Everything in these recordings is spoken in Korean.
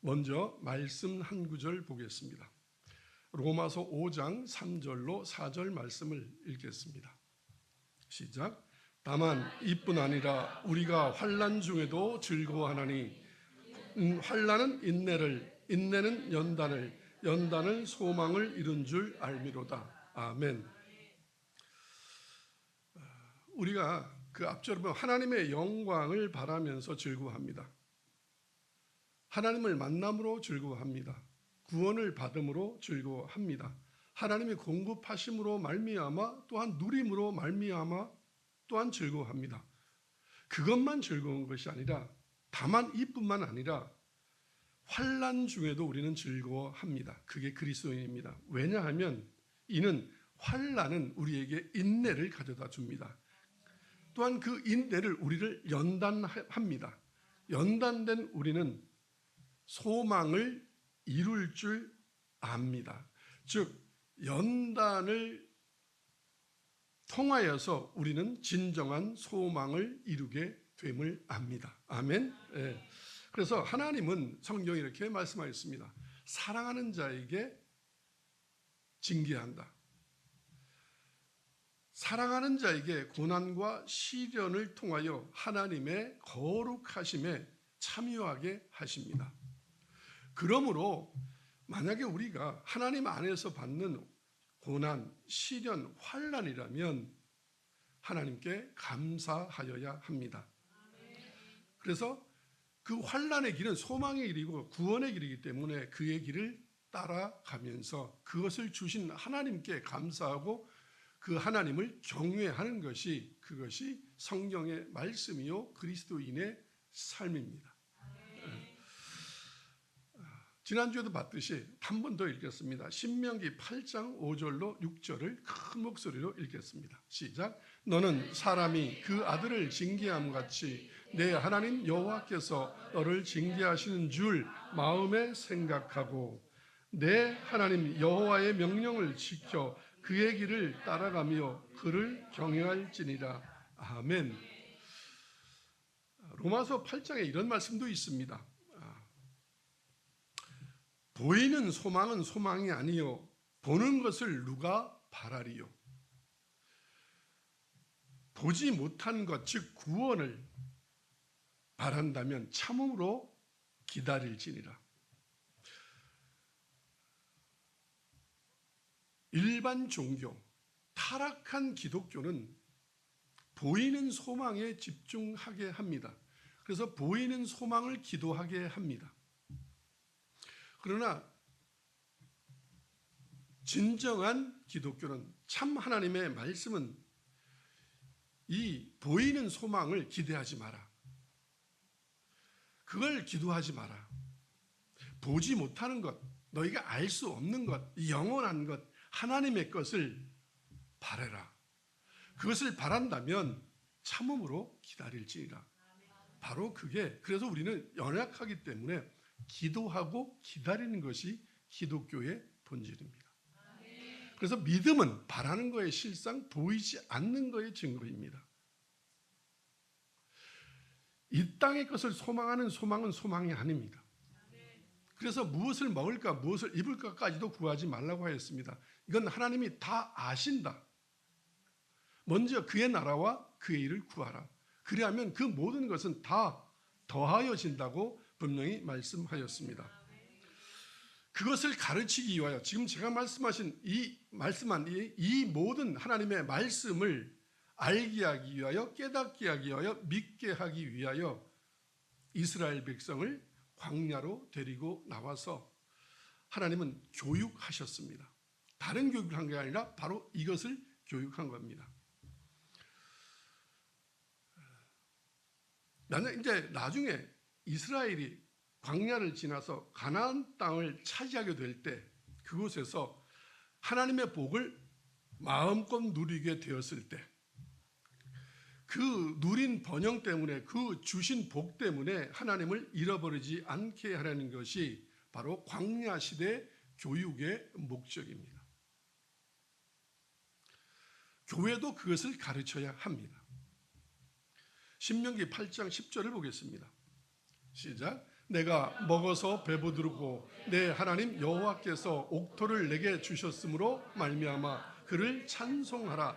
먼저 말씀 한 구절 보겠습니다. 로마서 5장 3절로 4절 말씀을 읽겠습니다. 시작. 다만 이뿐 아니라 우리가 환난 중에도 즐거워하나니 환난은 인내를, 인내는 연단을, 연단은 소망을 이룬 줄 알미로다. 아멘. 우리가 그 앞절에 보면 하나님의 영광을 바라면서 즐거워합니다. 하나님을 만남으로 즐거워합니다. 구원을 받음으로 즐거워합니다. 하나님의 공급하심으로 말미암아 또한 누림으로 말미암아 또한 즐거워합니다. 그것만 즐거운 것이 아니라 다만 이뿐만 아니라 환난 중에도 우리는 즐거워합니다. 그게 그리스도인입니다. 왜냐하면 이는 환난은 우리에게 인내를 가져다 줍니다. 또한 그 인내를 우리를 연단합니다. 연단된 우리는 소망을 이룰 줄 압니다. 즉 연단을 통하여서 우리는 진정한 소망을 이루게 됨을 압니다. 아멘. 네. 그래서 하나님은 성경에 이렇게 말씀하였습니다. 사랑하는 자에게 징계한다. 사랑하는 자에게 고난과 시련을 통하여 하나님의 거룩하심에 참여하게 하십니다. 그러므로 만약에 우리가 하나님 안에서 받는 고난, 시련, 환난이라면 하나님께 감사하여야 합니다. 그래서 그 환난의 길은 소망의 길이고 구원의 길이기 때문에 그의 길을 따라가면서 그것을 주신 하나님께 감사하고 그 하나님을 경외하는 것이 그것이 성경의 말씀이요 그리스도인의 삶입니다. 지난주에도 봤듯이 한 번 더 읽겠습니다. 신명기 8장 5절로 6절을 큰 목소리로 읽겠습니다. 시작. 너는 사람이 그 아들을 징계함 같이 내 하나님 여호와께서 너를 징계하시는 줄 마음에 생각하고 내 하나님 여호와의 명령을 지켜 그의 길을 따라가며 그를 경외할지니라. 아멘. 로마서 8장에 이런 말씀도 있습니다. 보이는 소망은 소망이 아니요 보는 것을 누가 바라리요. 보지 못한 것, 즉 구원을 바란다면 참음으로 기다릴지니라. 일반 종교, 타락한 기독교는 보이는 소망에 집중하게 합니다. 그래서 보이는 소망을 기도하게 합니다. 그러나 진정한 기독교는 참 하나님의 말씀은 이 보이는 소망을 기대하지 마라. 그걸 기도하지 마라. 보지 못하는 것, 너희가 알 수 없는 것, 영원한 것, 하나님의 것을 바라라. 그것을 바란다면 참음으로 기다릴지니라. 바로 그게 그래서 우리는 연약하기 때문에 기도하고 기다리는 것이 기독교의 본질입니다. 그래서 믿음은 바라는 거에 실상 보이지 않는 거의 증거입니다. 이 땅의 것을 소망하는 소망은 소망이 아닙니다. 그래서 무엇을 먹을까 무엇을 입을까까지도 구하지 말라고 하였습니다. 이건 하나님이 다 아신다. 먼저 그의 나라와 그의 일을 구하라. 그리하면 그 모든 것은 다 더하여진다고 분명히 말씀하였습니다. 그것을 가르치기 위하여 지금 제가 말씀한 이 모든 하나님의 말씀을 알게 하기 위하여 깨닫게 하기 위하여 믿게 하기 위하여 이스라엘 백성을 광야로 데리고 나와서 하나님은 교육하셨습니다. 다른 교육을 한 게 아니라 바로 이것을 교육한 겁니다. 이제 나중에 이스라엘이 광야를 지나서 가나안 땅을 차지하게 될 때 그곳에서 하나님의 복을 마음껏 누리게 되었을 때 그 누린 번영 때문에 그 주신 복 때문에 하나님을 잃어버리지 않게 하라는 것이 바로 광야 시대 교육의 목적입니다. 교회도 그것을 가르쳐야 합니다. 신명기 8장 10절을 보겠습니다. 시작. 내가 먹어서 배부르고 내 하나님 여호와께서 옥토를 내게 주셨으므로 말미암아 그를 찬송하라.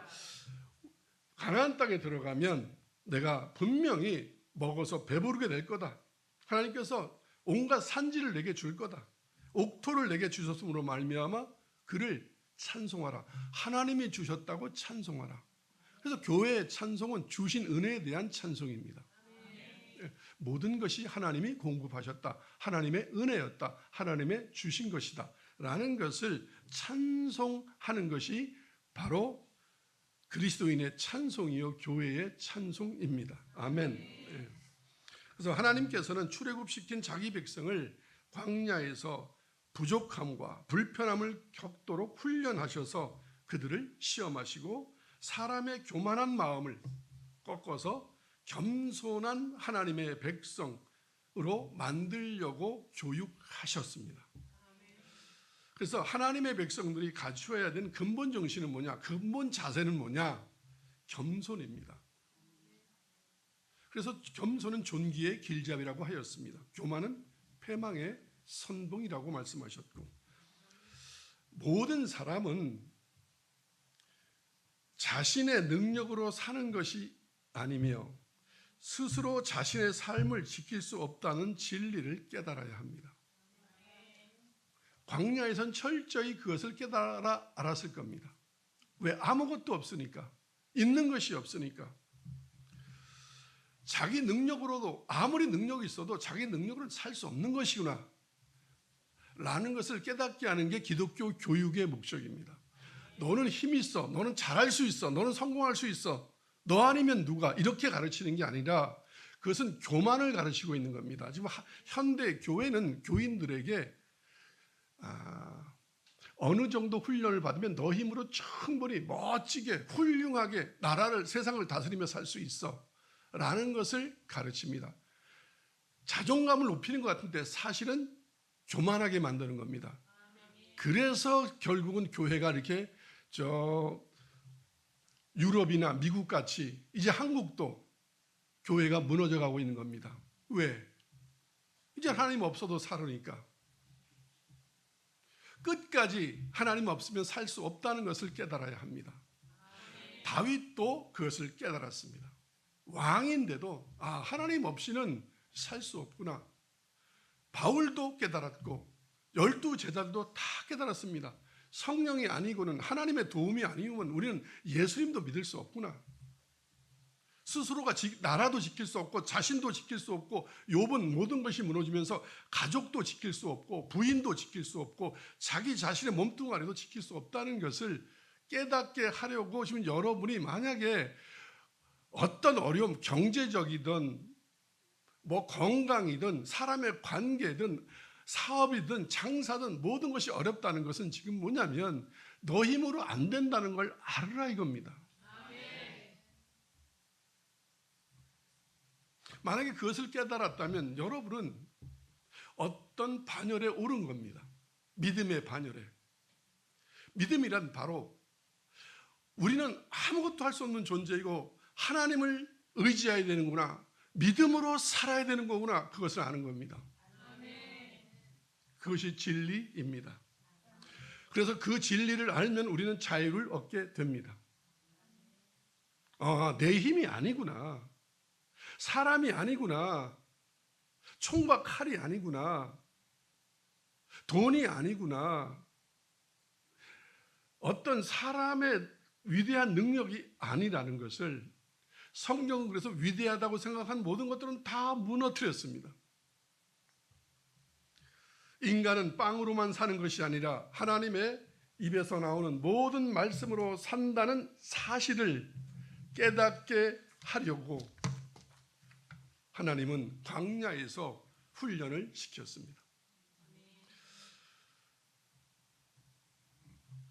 가나안 땅에 들어가면 내가 분명히 먹어서 배부르게 될 거다. 하나님께서 온갖 산지를 내게 줄 거다. 옥토를 내게 주셨으므로 말미암아 그를 찬송하라. 하나님이 주셨다고 찬송하라. 그래서 교회의 찬송은 주신 은혜에 대한 찬송입니다. 모든 것이 하나님이 공급하셨다. 하나님의 은혜였다. 하나님의 주신 것이다. 라는 것을 찬송하는 것이 바로 그리스도인의 찬송이요 교회의 찬송입니다. 아멘. 그래서 하나님께서는 출애굽시킨 자기 백성을 광야에서 부족함과 불편함을 겪도록 훈련하셔서 그들을 시험하시고 사람의 교만한 마음을 꺾어서 겸손한 하나님의 백성으로 만들려고 교육하셨습니다. 그래서 하나님의 백성들이 갖추어야 되는 근본 정신은 뭐냐? 근본 자세는 뭐냐? 겸손입니다. 그래서 겸손은 존귀의 길잡이라고 하였습니다. 교만은 패망의 선봉이라고 말씀하셨고, 모든 사람은 자신의 능력으로 사는 것이 아니며 스스로 자신의 삶을 지킬 수 없다는 진리를 깨달아야 합니다. 광야에선 철저히 그것을 깨달아 알았을 겁니다. 왜? 아무것도 없으니까, 있는 것이 없으니까. 자기 능력으로도, 아무리 능력이 있어도 자기 능력으로는 살 수 없는 것이구나 라는 것을 깨닫게 하는 게 기독교 교육의 목적입니다. 너는 힘이 있어, 너는 잘할 수 있어, 너는 성공할 수 있어, 너 아니면 누가, 이렇게 가르치는 게 아니라 그것은 교만을 가르치고 있는 겁니다. 지금 현대 교회는 교인들에게 어느 정도 훈련을 받으면 너 힘으로 충분히 멋지게 훌륭하게 나라를, 세상을 다스리며 살 수 있어 라는 것을 가르칩니다. 자존감을 높이는 것 같은데 사실은 교만하게 만드는 겁니다. 그래서 결국은 교회가 이렇게 유럽이나 미국 같이 이제 한국도 교회가 무너져 가고 있는 겁니다. 왜? 이제 하나님 없어도 살으니까. 끝까지 하나님 없으면 살 수 없다는 것을 깨달아야 합니다. 다윗도 그것을 깨달았습니다. 왕인데도 하나님 없이는 살 수 없구나. 바울도 깨달았고 12 제자들도 다 깨달았습니다. 성령이 아니고는, 하나님의 도움이 아니면 우리는 예수님도 믿을 수 없구나. 스스로가 나라도 지킬 수 없고 자신도 지킬 수 없고, 욥은 모든 것이 무너지면서 가족도 지킬 수 없고 부인도 지킬 수 없고 자기 자신의 몸뚱아리도 지킬 수 없다는 것을 깨닫게 하려고 지금 여러분이 만약에 어떤 어려움, 경제적이든 뭐 건강이든 사람의 관계든 사업이든 장사든 모든 것이 어렵다는 것은 지금 뭐냐면 너 힘으로 안 된다는 걸 알으라 이겁니다. 만약에 그것을 깨달았다면 여러분은 어떤 반열에 오른 겁니다. 믿음의 반열에. 믿음이란 바로 우리는 아무것도 할 수 없는 존재이고 하나님을 의지해야 되는구나, 믿음으로 살아야 되는 거구나, 그것을 아는 겁니다. 그것이 진리입니다. 그래서 그 진리를 알면 우리는 자유를 얻게 됩니다. 내 힘이 아니구나, 사람이 아니구나, 총과 칼이 아니구나, 돈이 아니구나, 어떤 사람의 위대한 능력이 아니라는 것을 성경은 그래서 위대하다고 생각한 모든 것들은 다 무너뜨렸습니다. 인간은 빵으로만 사는 것이 아니라 하나님의 입에서 나오는 모든 말씀으로 산다는 사실을 깨닫게 하려고 하나님은 광야에서 훈련을 시켰습니다.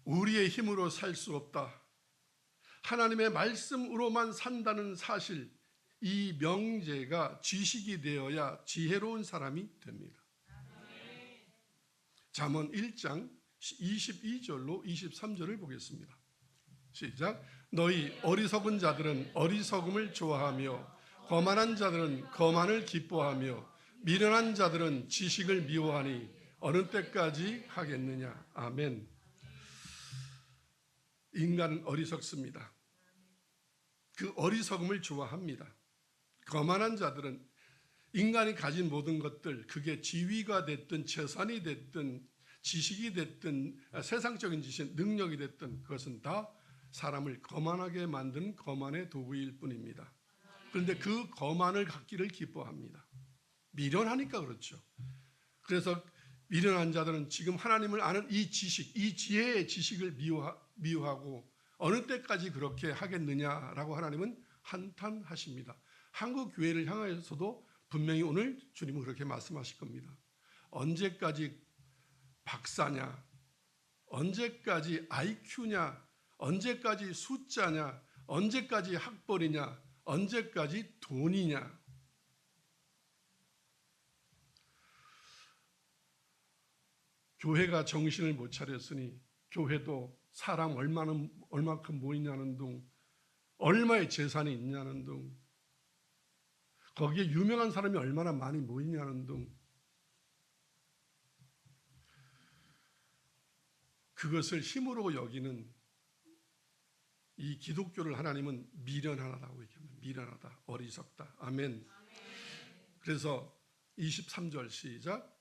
우리의 힘으로 살 수 없다, 하나님의 말씀으로만 산다는 사실, 이 명제가 지식이 되어야 지혜로운 사람이 됩니다. 잠언 1장 22절로 23절을 보겠습니다. 시작. 너희 어리석은 자들은 어리석음을 좋아하며 거만한 자들은 거만을 기뻐하며 미련한 자들은 지식을 미워하니 어느 때까지 하겠느냐. 아멘. 인간은 어리석습니다. 그 어리석음을 좋아합니다. 거만한 자들은 인간이 가진 모든 것들, 그게 지위가 됐든 재산이 됐든 지식이 됐든 세상적인 지식, 능력이 됐든 그것은 다 사람을 거만하게 만든 거만의 도구일 뿐입니다. 그런데 그 거만을 갖기를 기뻐합니다. 미련하니까 그렇죠. 그래서 미련한 자들은 지금 하나님을 아는 이 지식, 이 지혜의 지식을 미워하고 어느 때까지 그렇게 하겠느냐라고 하나님은 한탄하십니다. 한국 교회를 향하여서도 분명히 오늘 주님은 그렇게 말씀하실 겁니다. 언제까지 박사냐, 언제까지 IQ냐, 언제까지 숫자냐, 언제까지 학벌이냐, 언제까지 돈이냐. 교회가 정신을 못 차렸으니 교회도 사람 얼마큼 모이냐는 둥, 얼마의 재산이 있냐는 둥, 거기에 유명한 사람이 얼마나 많이 모이냐는 둥, 그것을 힘으로 여기는 이 기독교를 하나님은 미련하다고 얘기합니다. 미련하다, 어리석다. 아멘. 그래서 23절 시작.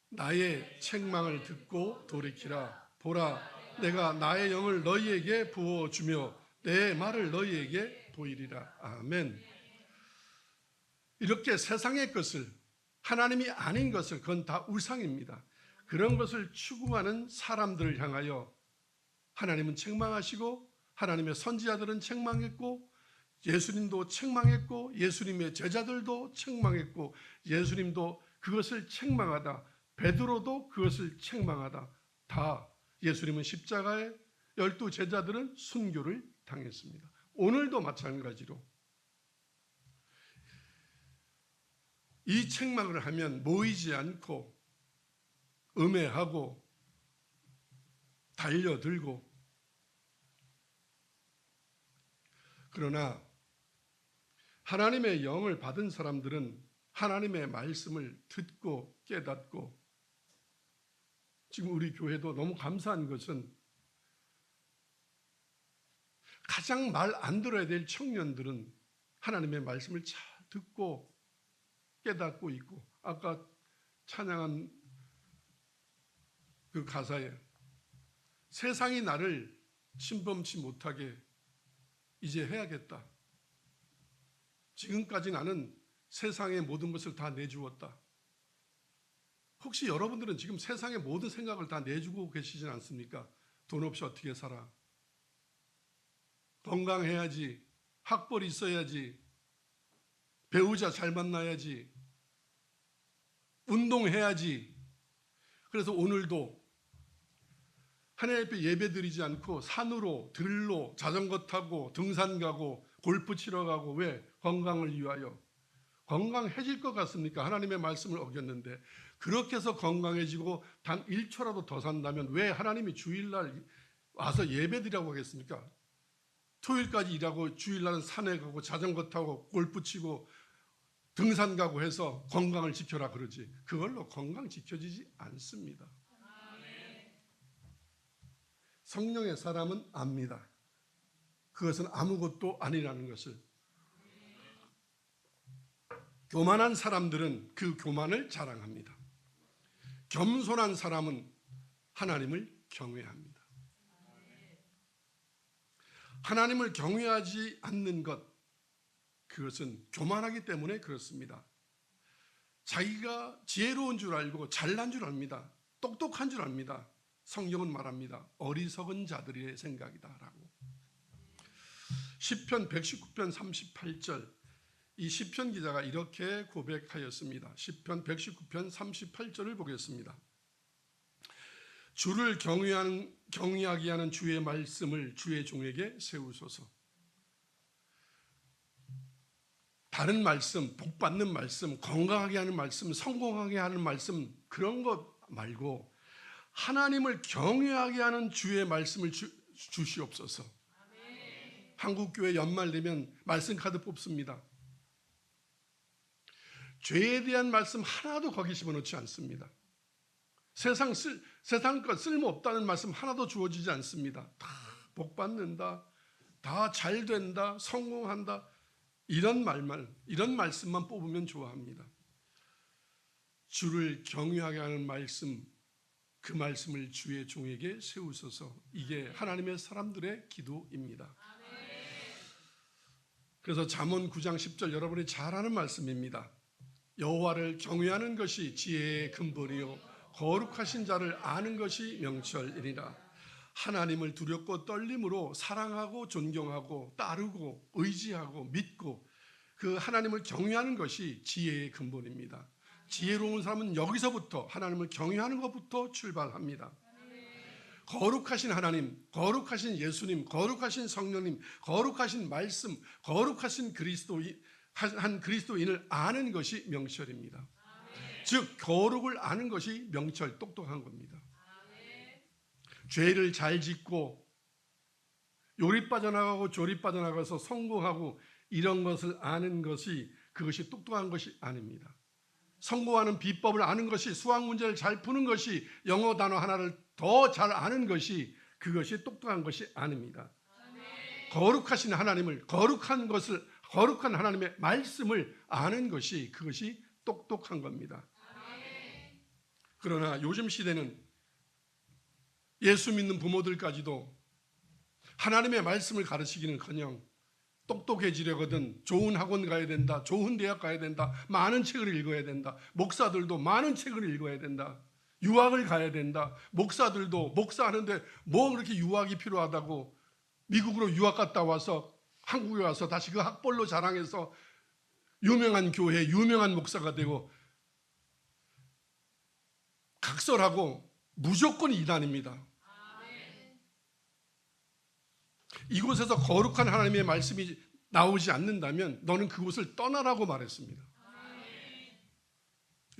나의 책망을 듣고 돌이키라. 보라, 내가 나의 영을 너희에게 부어주며 내 말을 너희에게 보이리라. 아멘. 이렇게 세상의 것을, 하나님이 아닌 것을, 그건 다 우상입니다. 그런 것을 추구하는 사람들을 향하여 하나님은 책망하시고 하나님의 선지자들은 책망했고 예수님도 책망했고 예수님의 제자들도 책망했고 예수님도 그것을 책망하다, 베드로도 그것을 책망하다, 다 예수님은 십자가에, 12 제자들은 순교를 당했습니다. 오늘도 마찬가지로 이 책망을 하면 모이지 않고 음해하고 달려들고, 그러나 하나님의 영을 받은 사람들은 하나님의 말씀을 듣고 깨닫고, 지금 우리 교회도 너무 감사한 것은 가장 말 안 들어야 될 청년들은 하나님의 말씀을 잘 듣고 깨닫고 있고, 아까 찬양한 그 가사에 세상이 나를 침범치 못하게 이제 해야겠다. 지금까지 나는 세상의 모든 것을 다 내주었다. 혹시 여러분들은 지금 세상의 모든 생각을 다 내주고 계시진 않습니까? 돈 없이 어떻게 살아? 건강해야지, 학벌이 있어야지, 배우자 잘 만나야지, 운동해야지. 그래서 오늘도 하나님 앞에 예배 드리지 않고 산으로, 들로, 자전거 타고, 등산 가고, 골프 치러 가고. 왜? 건강을 위하여. 건강해질 것 같습니까? 하나님의 말씀을 어겼는데. 그렇게 해서 건강해지고 단 1초라도 더 산다면 왜 하나님이 주일날 와서 예배 드리라고 하겠습니까? 토요일까지 일하고 주일날은 산에 가고 자전거 타고 골프 치고 등산 가고 해서 건강을 지켜라 그러지. 그걸로 건강 지켜지지 않습니다. 성령의 사람은 압니다. 그것은 아무것도 아니라는 것을. 교만한 사람들은 그 교만을 자랑합니다. 겸손한 사람은 하나님을 경외합니다. 하나님을 경외하지 않는 것, 그것은 교만하기 때문에 그렇습니다. 자기가 지혜로운 줄 알고 잘난 줄 압니다. 똑똑한 줄 압니다. 성경은 말합니다. 어리석은 자들의 생각이다라고. 시편 119편 38절, 이 시편 기자가 이렇게 고백하였습니다. 시편 119편 38절을 보겠습니다. 주를 경외하게 하는 주의 말씀을 주의 종에게 세우소서. 다른 말씀, 복 받는 말씀, 건강하게 하는 말씀, 성공하게 하는 말씀, 그런 것 말고 하나님을 경외하게 하는 주의 말씀을 주시옵소서. 한국교회 연말 되면 말씀 카드 뽑습니다. 죄에 대한 말씀 하나도 거기 집어넣지 않습니다. 세상 것 쓸모없다는 말씀 하나도 주어지지 않습니다. 다 복받는다, 다 잘된다, 성공한다, 이런 말씀만 뽑으면 좋아합니다. 주를 경외하게 하는 말씀, 그 말씀을 주의 종에게 세우소서. 이게 하나님의 사람들의 기도입니다. 그래서 잠언 9장 10절 여러분이 잘 아는 말씀입니다. 여호와를 경외하는 것이 지혜의 근본이요 거룩하신 자를 아는 것이 명철이니라. 하나님을 두렵고 떨림으로 사랑하고 존경하고 따르고 의지하고 믿고 그 하나님을 경외하는 것이 지혜의 근본입니다. 지혜로운 사람은 여기서부터 하나님을 경외하는 것부터 출발합니다. 거룩하신 하나님, 거룩하신 예수님, 거룩하신 성령님, 거룩하신 말씀, 거룩하신 그리스도인을 아는 것이 명철입니다. 즉 거룩을 아는 것이 명철, 똑똑한 겁니다. 죄를 잘 짓고 요리 빠져나가고 조리 빠져나가서 성공하고 이런 것을 아는 것이 그것이 똑똑한 것이 아닙니다. 성공하는 비법을 아는 것이, 수학 문제를 잘 푸는 것이, 영어 단어 하나를 더 잘 아는 것이, 그것이 똑똑한 것이 아닙니다. 거룩하신 하나님을, 거룩한 하나님의 말씀을 아는 것이, 그것이 똑똑한 겁니다. 그러나 요즘 시대는 예수 믿는 부모들까지도 하나님의 말씀을 가르치기는커녕 똑똑해지려거든 좋은 학원 가야 된다, 좋은 대학 가야 된다, 많은 책을 읽어야 된다, 목사들도 많은 책을 읽어야 된다, 유학을 가야 된다, 목사들도 목사하는데 뭐 그렇게 유학이 필요하다고 미국으로 유학 갔다 와서 한국에 와서 다시 그 학벌로 자랑해서 유명한 교회, 유명한 목사가 되고 각설하고 무조건 이단입니다. 이곳에서 거룩한 하나님의 말씀이 나오지 않는다면 너는 그곳을 떠나라고 말했습니다.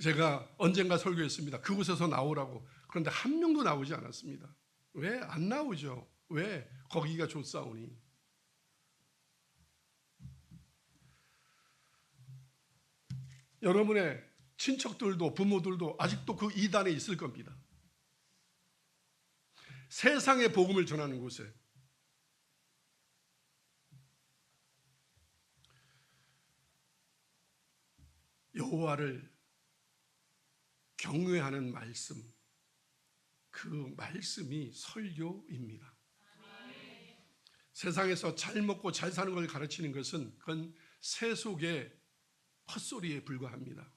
제가 언젠가 설교했습니다. 그곳에서 나오라고. 그런데 한 명도 나오지 않았습니다. 왜 안 나오죠? 왜? 거기가 좋사오니. 여러분의 친척들도 부모들도 아직도 그 이단에 있을 겁니다. 세상의 복음을 전하는 곳에 여호와를 경외하는 말씀, 그 말씀이 설교입니다. 세상에서 잘 먹고 잘 사는 걸 가르치는 것은 그건 세속의 헛소리에 불과합니다.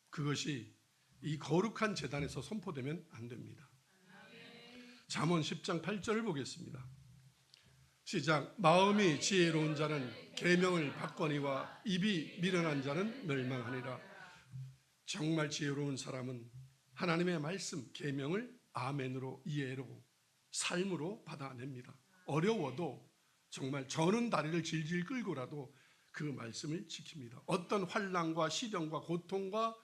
그것이 이 거룩한 제단에서 선포되면 안 됩니다. 잠언 10장 8절을 보겠습니다. 시작. 마음이 지혜로운 자는 계명을 받거니와 입이 미련한 자는 멸망하니라. 정말 지혜로운 사람은 하나님의 말씀, 계명을 아멘으로, 이해로, 삶으로 받아냅니다. 어려워도 정말 저는 다리를 질질 끌고라도 그 말씀을 지킵니다. 어떤 환난과 시련과 고통과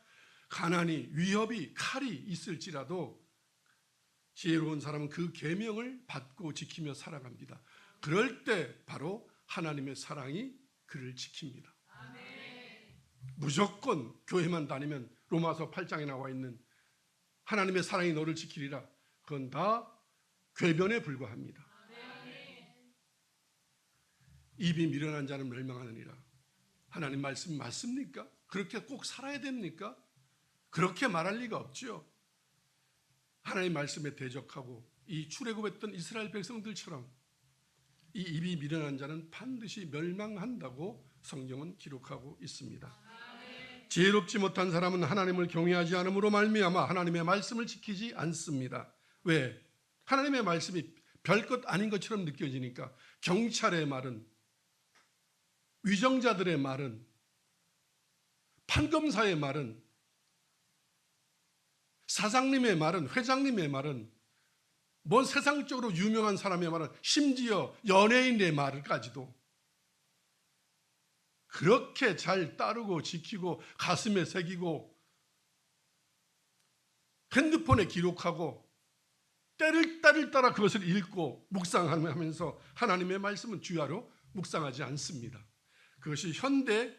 가난이, 위협이, 칼이 있을지라도 지혜로운 사람은 그 계명을 받고 지키며 살아갑니다. 그럴 때 바로 하나님의 사랑이 그를 지킵니다. 무조건 교회만 다니면 로마서 8장에 나와 있는 하나님의 사랑이 너를 지키리라, 그건 다 궤변에 불과합니다. 입이 미련한 자는 멸망하느니라. 하나님 말씀 맞습니까? 그렇게 꼭 살아야 됩니까? 그렇게 말할 리가 없죠. 하나님 말씀에 대적하고 이 출애굽했던 이스라엘 백성들처럼 이 입이 미련한 자는 반드시 멸망한다고 성경은 기록하고 있습니다. 지혜롭지 못한 사람은 하나님을 경외하지 않음으로 말미암아 하나님의 말씀을 지키지 않습니다. 왜? 하나님의 말씀이 별것 아닌 것처럼 느껴지니까. 경찰의 말은, 위정자들의 말은, 판검사의 말은, 사장님의 말은, 회장님의 말은, 뭔 세상적으로 유명한 사람의 말은, 심지어 연예인의 말까지도 그렇게 잘 따르고 지키고 가슴에 새기고 핸드폰에 기록하고 때를 따라 그것을 읽고 묵상하면서 하나님의 말씀은 주야로 묵상하지 않습니다. 그것이 현대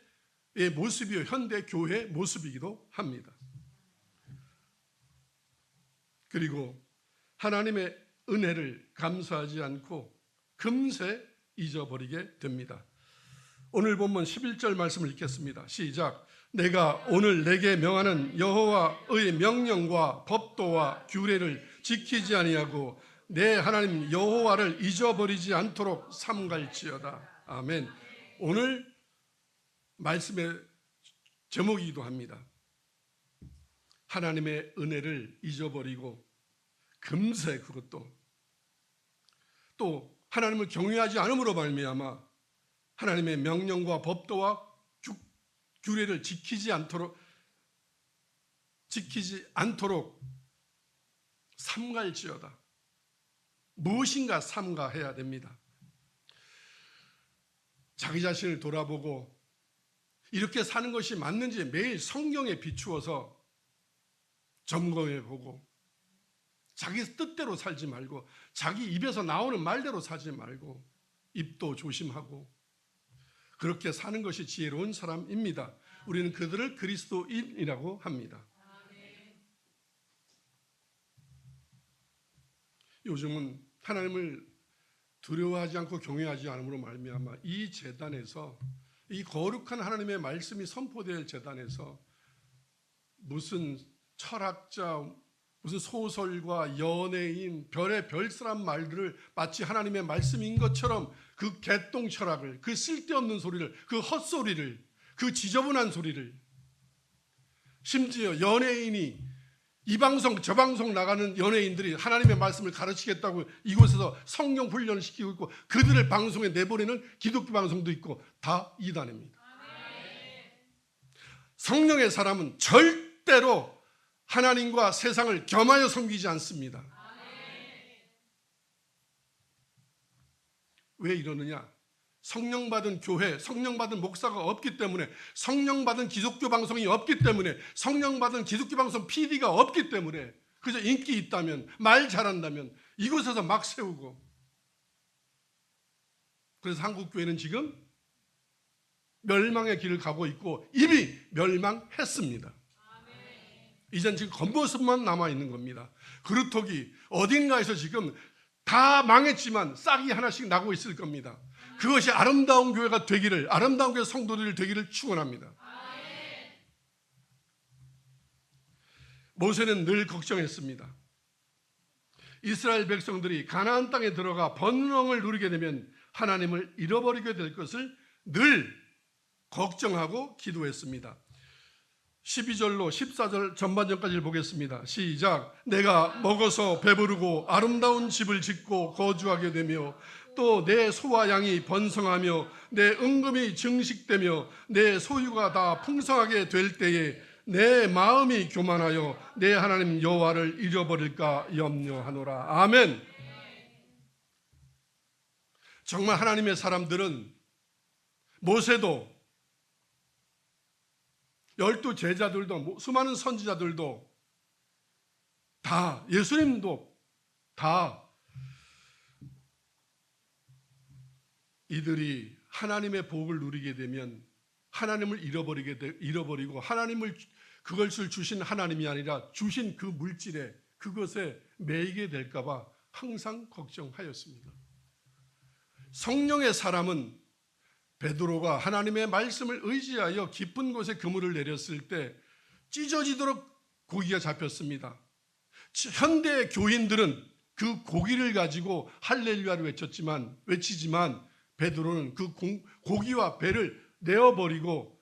모습이요, 현대 교회의 모습이기도 합니다. 그리고 하나님의 은혜를 감사하지 않고 금세 잊어버리게 됩니다. 오늘 본문 11절 말씀을 읽겠습니다. 시작. 내가 오늘 내게 명하는 여호와의 명령과 법도와 규례를 지키지 아니하고 내 하나님 여호와를 잊어버리지 않도록 삼갈지어다. 아멘. 오늘 말씀의 제목이기도 합니다. 하나님의 은혜를 잊어버리고 금세, 그것도 또 하나님을 경외하지 않음으로 말미암아 하나님의 명령과 법도와 규례를 지키지 않도록 삼갈지어다. 무엇인가 삼가해야 됩니다. 자기 자신을 돌아보고 이렇게 사는 것이 맞는지 매일 성경에 비추어서 점검해 보고, 자기 뜻대로 살지 말고 자기 입에서 나오는 말대로 살지 말고 입도 조심하고 그렇게 사는 것이 지혜로운 사람입니다. 우리는 그들을 그리스도인이라고 합니다. 요즘은 하나님을 두려워하지 않고 경외하지 않음으로 말미암아 이 제단에서, 이 거룩한 하나님의 말씀이 선포될 제단에서 무슨 철학자, 무슨 소설과 연예인, 별의 별사람 말들을 마치 하나님의 말씀인 것처럼 그 개똥 철학을, 그 쓸데없는 소리를, 그 헛소리를, 그 지저분한 소리를, 심지어 연예인이 이 방송 저 방송 나가는 연예인들이 하나님의 말씀을 가르치겠다고 이곳에서 성령 훈련을 시키고 있고 그들을 방송에 내보내는 기독교 방송도 있고 다 이단입니다. 성령의 사람은 절대로 하나님과 세상을 겸하여 섬기지 않습니다. 왜 이러느냐? 성령 받은 교회, 성령 받은 목사가 없기 때문에, 성령 받은 기독교 방송이 없기 때문에, 성령 받은 기독교 방송 PD가 없기 때문에, 그저 인기 있다면, 말 잘한다면 이곳에서 막 세우고, 그래서 한국 교회는 지금 멸망의 길을 가고 있고 이미 멸망했습니다. 이젠 지금 겉모습만 남아있는 겁니다. 그루터기 어딘가에서 지금 다 망했지만 싹이 하나씩 나고 있을 겁니다. 그것이 아름다운 교회가 되기를, 아름다운 교회 성도들이 되기를 축원합니다. 모세는 늘 걱정했습니다. 이스라엘 백성들이 가나안 땅에 들어가 번영을 누리게 되면 하나님을 잃어버리게 될 것을 늘 걱정하고 기도했습니다. 12절로 14절 전반전까지를 보겠습니다. 시작. 내가 먹어서 배부르고 아름다운 집을 짓고 거주하게 되며 또 내 소와 양이 번성하며 내 은금이 증식되며 내 소유가 다 풍성하게 될 때에 내 마음이 교만하여 내 하나님 여호와를 잃어버릴까 염려하노라. 아멘. 정말 하나님의 사람들은, 모세도 12 제자들도 수많은 선지자들도 다, 예수님도 다 이들이 하나님의 복을 누리게 되면 하나님을 잃어버리고 하나님을, 그것을 주신 하나님이 아니라 주신 그 물질에, 그것에 매이게 될까 봐 항상 걱정하였습니다. 성령의 사람은 베드로가 하나님의 말씀을 의지하여 깊은 곳에 그물을 내렸을 때 찢어지도록 고기가 잡혔습니다. 현대 교인들은 그 고기를 가지고 할렐루야를 외치지만 베드로는 그 고기와 배를 내어버리고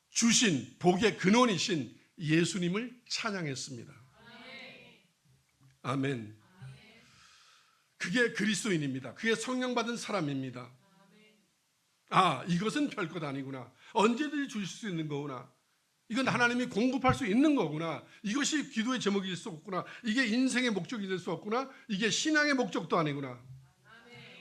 주신 복의 근원이신 예수님을 찬양했습니다. 아멘. 그게 그리스도인입니다. 그게 성령 받은 사람입니다. 아, 이것은 별것 아니구나. 언제든지 주실 수 있는 거구나. 이건 하나님이 공급할 수 있는 거구나. 이것이 기도의 제목일 수 없구나. 이게 인생의 목적이 될 수 없구나. 이게 신앙의 목적도 아니구나.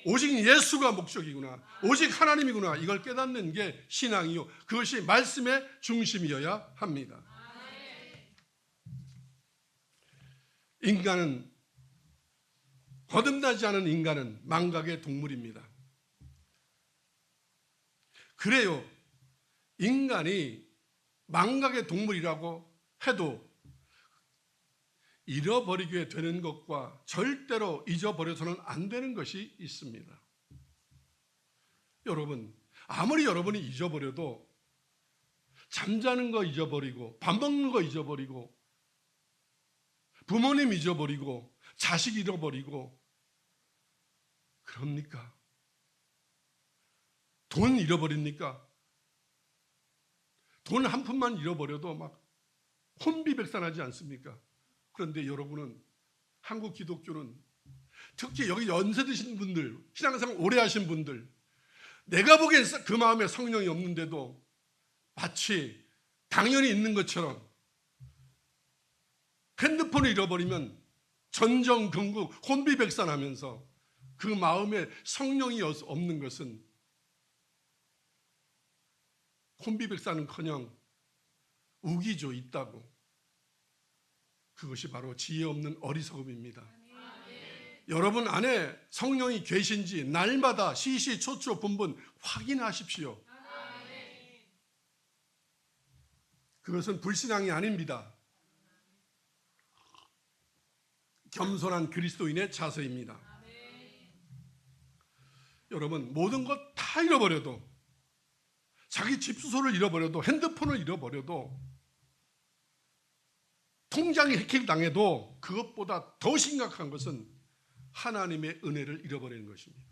오직 예수가 목적이구나. 오직 하나님이구나. 이걸 깨닫는 게 신앙이요, 그것이 말씀의 중심이어야 합니다. 인간은, 거듭나지 않은 인간은 망각의 동물입니다. 그래요, 인간이 망각의 동물이라고 해도 잃어버리게 되는 것과 절대로 잊어버려서는 안 되는 것이 있습니다. 여러분, 아무리 여러분이 잊어버려도 잠자는 거 잊어버리고 밥 먹는 거 잊어버리고 부모님 잊어버리고 자식 잃어버리고 그럽니까? 돈 잃어버립니까? 돈 한 푼만 잃어버려도 막 혼비백산하지 않습니까? 그런데 여러분은, 한국 기독교는 특히 여기 연세 드신 분들, 신앙생활 오래 하신 분들, 내가 보기엔 그 마음에 성령이 없는데도 마치 당연히 있는 것처럼 핸드폰을 잃어버리면 전전긍긍 혼비백산하면서 그 마음에 성령이 없는 것은 혼비백산은커녕 우기죠. 있다고. 그것이 바로 지혜 없는 어리석음입니다. 여러분 안에 성령이 계신지 날마다 시시초초 분분 확인하십시오. 그것은 불신앙이 아닙니다. 겸손한 그리스도인의 자세입니다. 여러분, 모든 것 다 잃어버려도, 자기 집 주소를 잃어버려도, 핸드폰을 잃어버려도, 통장이 해킹당해도 그것보다 더 심각한 것은 하나님의 은혜를 잃어버리는 것입니다.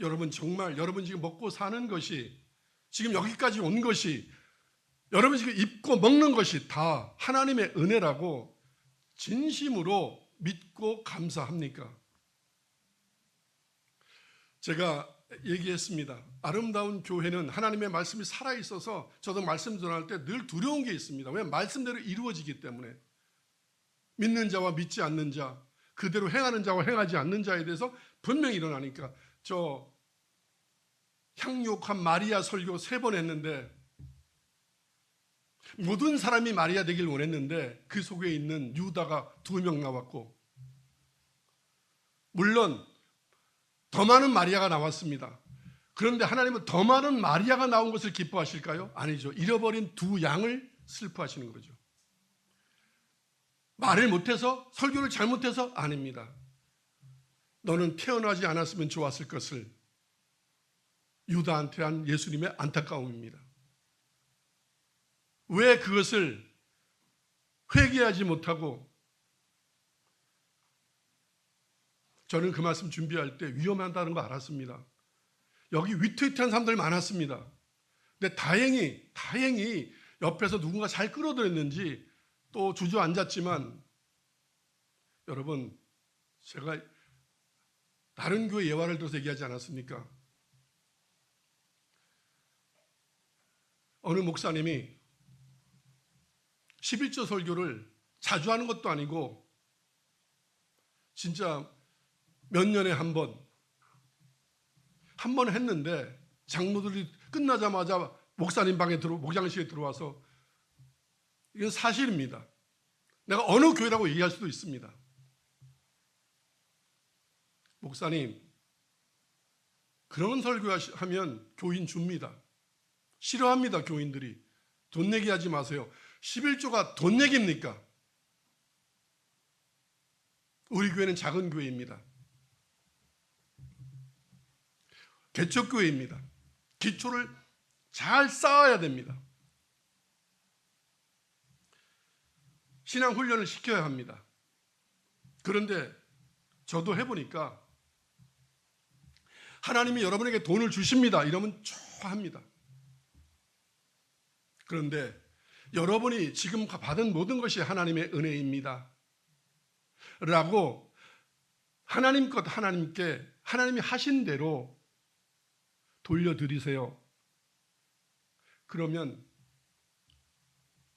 여러분, 정말 여러분 지금 먹고 사는 것이, 지금 여기까지 온 것이, 여러분 지금 입고 먹는 것이 다 하나님의 은혜라고 진심으로 믿고 감사합니까? 제가 얘기했습니다. 아름다운 교회는 하나님의 말씀이 살아있어서, 저도 말씀 전할 때 늘 두려운 게 있습니다. 왜? 말씀대로 이루어지기 때문에. 믿는 자와 믿지 않는 자, 그대로 행하는 자와 행하지 않는 자에 대해서 분명히 일어나니까. 저 향유옥한 마리아 설교 3번 했는데 모든 사람이 마리아 되길 원했는데 그 속에 있는 유다가 2명 나왔고, 물론 더 많은 마리아가 나왔습니다. 그런데 하나님은 더 많은 마리아가 나온 것을 기뻐하실까요? 아니죠. 잃어버린 2 양을 슬퍼하시는 거죠. 말을 못해서, 설교를 잘못해서? 아닙니다. 너는 태어나지 않았으면 좋았을 것을, 유다한테 한 예수님의 안타까움입니다. 왜 그것을 회개하지 못하고, 저는 그 말씀 준비할 때 위험하다는 거 알았습니다. 여기 위태위태한 사람들 많았습니다. 근데 다행히 옆에서 누군가 잘 끌어들였는지 또 주저앉았지만, 여러분, 제가 다른 교회 예화를 들어서 얘기하지 않았습니까? 어느 목사님이 11조 설교를 자주 하는 것도 아니고 진짜 몇 년에 한 번 했는데, 장로들이 끝나자마자 목사님 방에 목장실에 들어와서, 이건 사실입니다. 내가 어느 교회라고 얘기할 수도 있습니다. 목사님, 그런 설교하면 교인 줍니다. 싫어합니다. 교인들이. 돈 내기 하지 마세요. 11조가 돈 내기입니까? 우리 교회는 작은 교회입니다. 개척교회입니다. 기초를 잘 쌓아야 됩니다. 신앙훈련을 시켜야 합니다. 그런데 저도 해보니까 하나님이 여러분에게 돈을 주십니다. 이러면 좋아합니다. 그런데 여러분이 지금 받은 모든 것이 하나님의 은혜입니다 라고 하나님 것 하나님께 하나님이 하신 대로 돌려드리세요. 그러면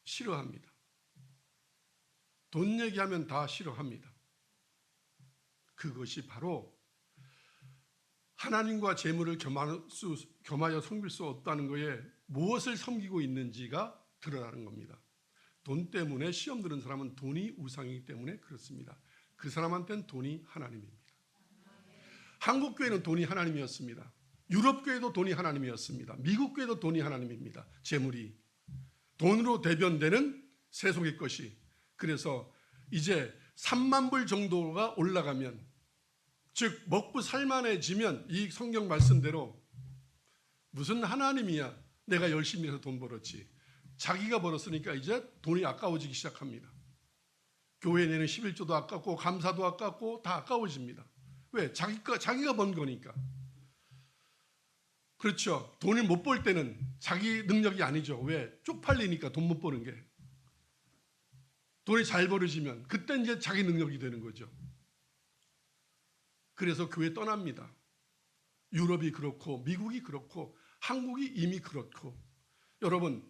싫어합니다. 돈 얘기하면 다 싫어합니다. 그것이 바로 하나님과 재물을 겸하여 섬길 수 없다는 것에 무엇을 섬기고 있는지가 드러나는 겁니다. 돈 때문에 시험 드는 사람은 돈이 우상이기 때문에 그렇습니다. 그 사람한테는 돈이 하나님입니다. 한국교회는 돈이 하나님이었습니다. 유럽 교회도 돈이 하나님이었습니다. 미국 교회도 돈이 하나님입니다. 재물이 돈으로 대변되는 세속의 것이. 그래서 이제 3만 불 정도가 올라가면, 즉 먹고 살만해지면 이 성경 말씀대로 무슨 하나님이야, 내가 열심히 해서 돈 벌었지, 자기가 벌었으니까 이제 돈이 아까워지기 시작합니다. 교회 내는 11조도 아깝고 감사도 아깝고 다 아까워집니다. 왜? 자기가 번 거니까. 그렇죠. 돈을 못 벌 때는 자기 능력이 아니죠. 왜? 쪽팔리니까 돈 못 버는 게. 돈이 잘 벌어지면 그때 이제 자기 능력이 되는 거죠. 그래서 교회 떠납니다. 유럽이 그렇고 미국이 그렇고 한국이 이미 그렇고. 여러분,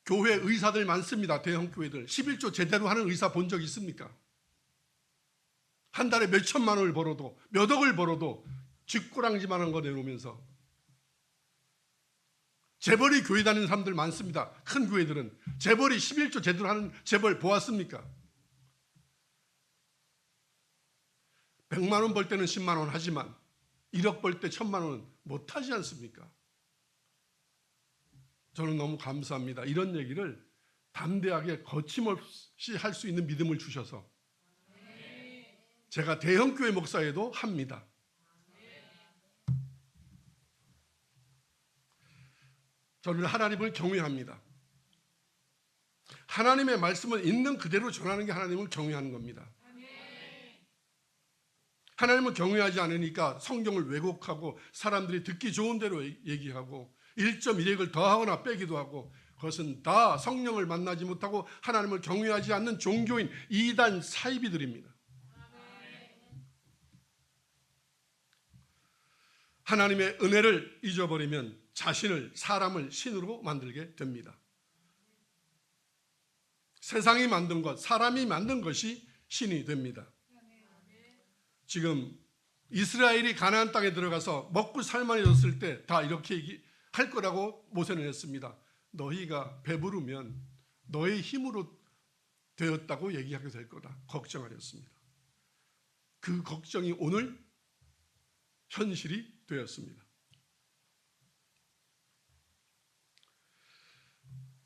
교회 의사들 많습니다. 대형 교회들 11조 제대로 하는 의사 본 적 있습니까? 한 달에 몇 천만 원을 벌어도, 몇 억을 벌어도 쥐꼬랑지만한 거 내놓으면서. 재벌이 교회 다니는 사람들 많습니다. 큰 교회들은 재벌이 11조 제대로 하는 재벌 보았습니까? 100만 원 벌 때는 10만 원 하지만 1억 벌 때 1000만 원은 못하지 않습니까? 저는 너무 감사합니다. 이런 얘기를 담대하게 거침없이 할 수 있는 믿음을 주셔서 제가 대형교회 목사에도 합니다. 저는 하나님을 경외합니다. 하나님의 말씀을 있는 그대로 전하는 게 하나님을 경외하는 겁니다. 하나님을 경외하지 않으니까 성경을 왜곡하고 사람들이 듣기 좋은 대로 얘기하고 1.1핵을 더하거나 빼기도 하고, 그것은 다 성령을 만나지 못하고 하나님을 경외하지 않는 종교인 이단 사이비들입니다. 하나님의 은혜를 잊어버리면 자신을, 사람을 신으로 만들게 됩니다. 세상이 만든 것, 사람이 만든 것이 신이 됩니다. 지금 이스라엘이 가나안 땅에 들어가서 먹고 살만해졌을 때 다 이렇게 할 거라고 모세는 했습니다. 너희가 배부르면 너의 힘으로 되었다고 얘기하게 될 거다 걱정하였습니다. 그 걱정이 오늘 현실이 되었습니다.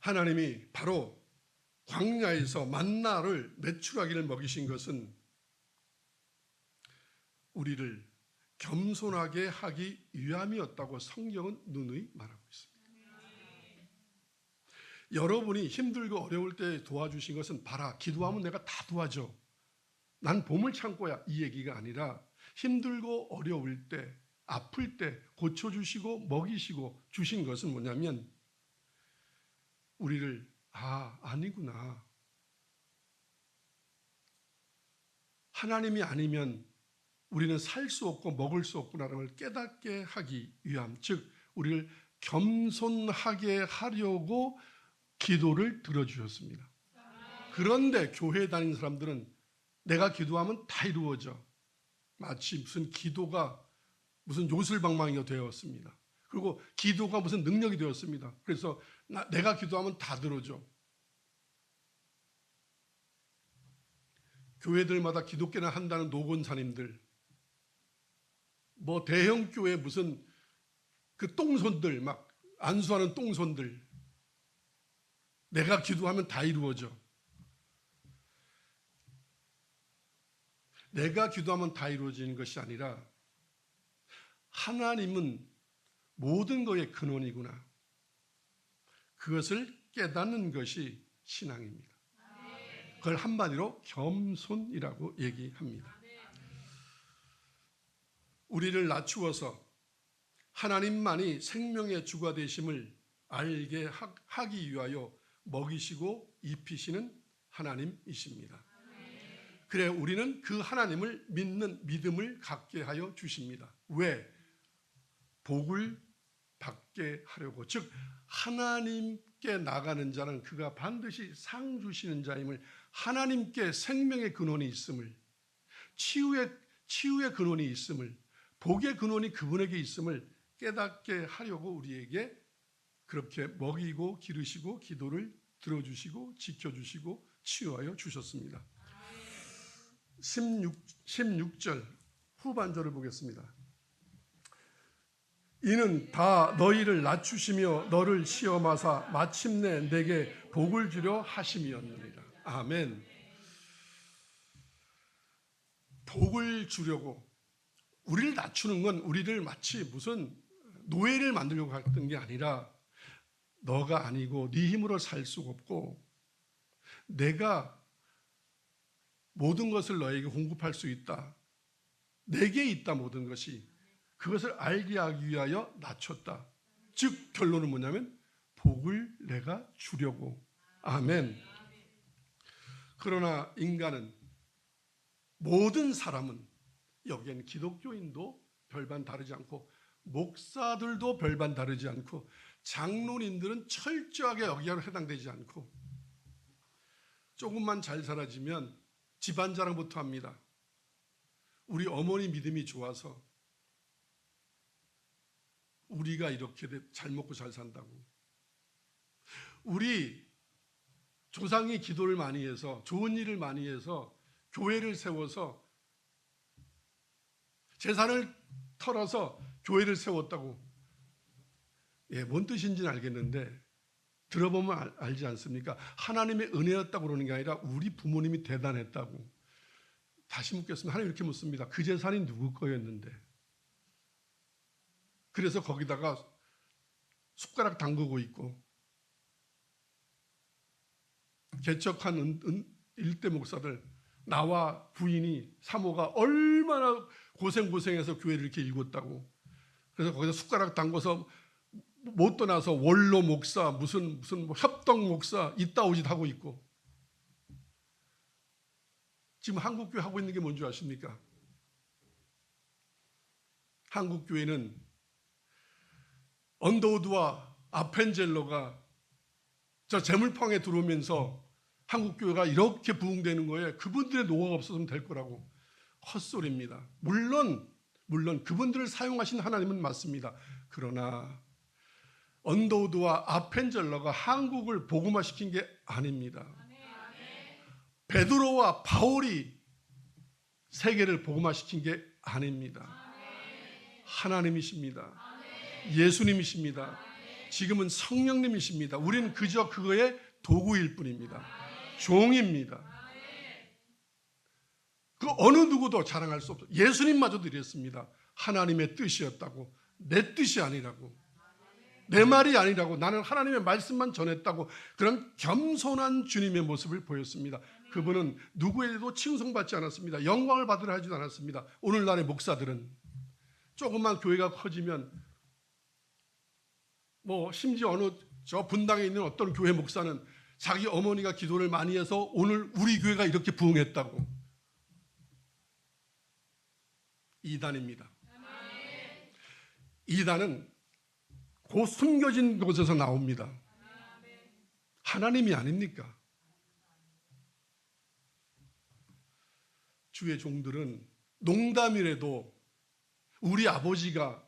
하나님이 바로 광야에서 만나를 메추라기를 먹이신 것은 우리를 겸손하게 하기 위함이었다고 성경은 누누이 말하고 있습니다. 여러분이 힘들고 어려울 때 도와주신 것은 봐라, 기도하면 내가 다 도와줘, 난 보물 창고야, 이 얘기가 아니라 힘들고 어려울 때, 아플 때 고쳐주시고 먹이시고 주신 것은 뭐냐면 우리를 아니구나, 하나님이 아니면 우리는 살 수 없고 먹을 수 없구나라는 걸 깨닫게 하기 위함, 즉 우리를 겸손하게 하려고 기도를 들어주셨습니다. 그런데 교회에 다니는 사람들은 내가 기도하면 다 이루어져, 마치 무슨 기도가 무슨 요술방망이가 되었습니다. 그리고 기도가 무슨 능력이 되었습니다. 그래서 내가 기도하면 다 들어줘. 교회들마다 기독교나 한다는 노건사님들, 뭐 대형 교회 무슨 그 똥손들, 막 안수하는 똥손들, 내가 기도하면 다 이루어져. 내가 기도하면 다 이루어지는 것이 아니라 하나님은 모든 것의 근원이구나, 그것을 깨닫는 것이 신앙입니다. 그걸 한마디로 겸손이라고 얘기합니다. 우리를 낮추어서 하나님만이 생명의 주가 되심을 알게 하기 위하여 먹이시고 입히시는 하나님이십니다. 그래 우리는 그 하나님을 믿는 믿음을 갖게 하여 주십니다. 왜? 복을 받게 하려고. 즉 하나님께 나가는 자는 그가 반드시 상 주시는 자임을, 하나님께 생명의 근원이 있음을, 치유의 근원이 있음을, 복의 근원이 그분에게 있음을 깨닫게 하려고 우리에게 그렇게 먹이고 기르시고 기도를 들어주시고 지켜주시고 치유하여 주셨습니다. 16절 후반절을 보겠습니다. 이는 다 너희를 낮추시며 너를 시험하사 마침내 내게 복을 주려 하심이었느니라. 아멘. 복을 주려고 우리를 낮추는 건 우리를 마치 무슨 노예를 만들려고 했던 게 아니라 너가 아니고 네 힘으로 살 수가 없고 내가 모든 것을 너에게 공급할 수 있다. 내게 있다 모든 것이. 그것을 알게 하기 위하여 낮췄다. 즉 결론은 뭐냐면 복을 내가 주려고. 아멘. 그러나 인간은 모든 사람은 여기에는 기독교인도 별반 다르지 않고 목사들도 별반 다르지 않고 장로님들은 철저하게 여기에 해당되지 않고 조금만 잘 살아지면 집안 자랑부터 합니다. 우리 어머니 믿음이 좋아서 우리가 이렇게 잘 먹고 잘 산다고. 우리 조상이 기도를 많이 해서 좋은 일을 많이 해서 교회를 세워서 재산을 털어서 교회를 세웠다고. 뭔 뜻인지는 알겠는데 들어보면 알지 않습니까? 하나님의 은혜였다고 그러는 게 아니라 우리 부모님이 대단했다고. 다시 묻겠습니다. 하나님 이렇게 묻습니다. 그 재산이 누구 거였는데? 그래서 거기다가 숟가락 담그고 있고 개척한 일대 목사들 나와 부인이 사모가 얼마나 고생해서 교회를 이렇게 일궜다고. 그래서 거기서 숟가락 담궈서 못 떠나서 원로 목사 무슨 협동 목사 이따오짓 하고 있고. 지금 한국교회 하고 있는 게 뭔지 아십니까? 한국교회는 언더우드와 아펜젤러가 저 재물팡에 들어오면서 한국교회가 이렇게 부흥되는 거에 그분들의 노고가 없었으면 될 거라고. 헛소리입니다. 물론 그분들을 사용하신 하나님은 맞습니다. 그러나 언더우드와 아펜젤러가 한국을 복음화시킨 게 아닙니다. 베드로와 바울이 세계를 복음화시킨 게 아닙니다. 하나님이십니다. 예수님이십니다. 지금은 성령님이십니다. 우리는 그저 그거의 도구일 뿐입니다. 종입니다. 그 어느 누구도 자랑할 수 없어요. 예수님마저도 이랬습니다. 하나님의 뜻이었다고. 내 뜻이 아니라고. 내 말이 아니라고. 나는 하나님의 말씀만 전했다고. 그런 겸손한 주님의 모습을 보였습니다. 그분은 누구에게도 칭송받지 않았습니다. 영광을 받으려 하지도 않았습니다. 오늘날의 목사들은 조금만 교회가 커지면 심지어 어느 저 분당에 있는 어떤 교회 목사는 자기 어머니가 기도를 많이 해서 오늘 우리 교회가 이렇게 부흥했다고. 이단입니다. 이단은 그 숨겨진 곳에서 나옵니다. 하나님이 아닙니까? 주의 종들은 농담이라도 우리 아버지가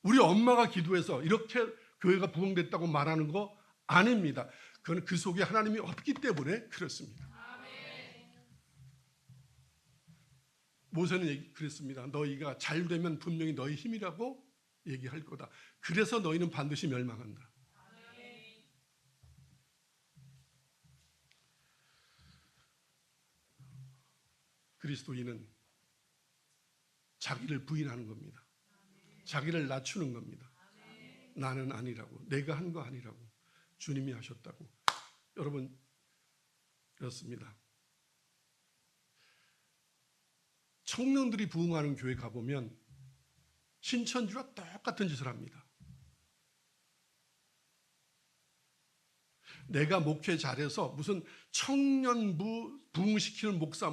우리 엄마가 기도해서 이렇게 교회가 부흥됐다고 말하는 거 아닙니다. 그건 그 속에 하나님이 없기 때문에 그렇습니다. 모세는 그랬습니다. 너희가 잘 되면 분명히 너희 힘이라고 얘기할 거다. 그래서 너희는 반드시 멸망한다. 그리스도인은 자기를 부인하는 겁니다. 자기를 낮추는 겁니다. 나는 아니라고. 내가 한 거 아니라고. 주님이 하셨다고. 여러분 그렇습니다. 청년들이 부흥하는 교회 가보면 신천지와 똑같은 짓을 합니다. 내가 목회 잘해서 무슨 청년부 부흥시키는 목사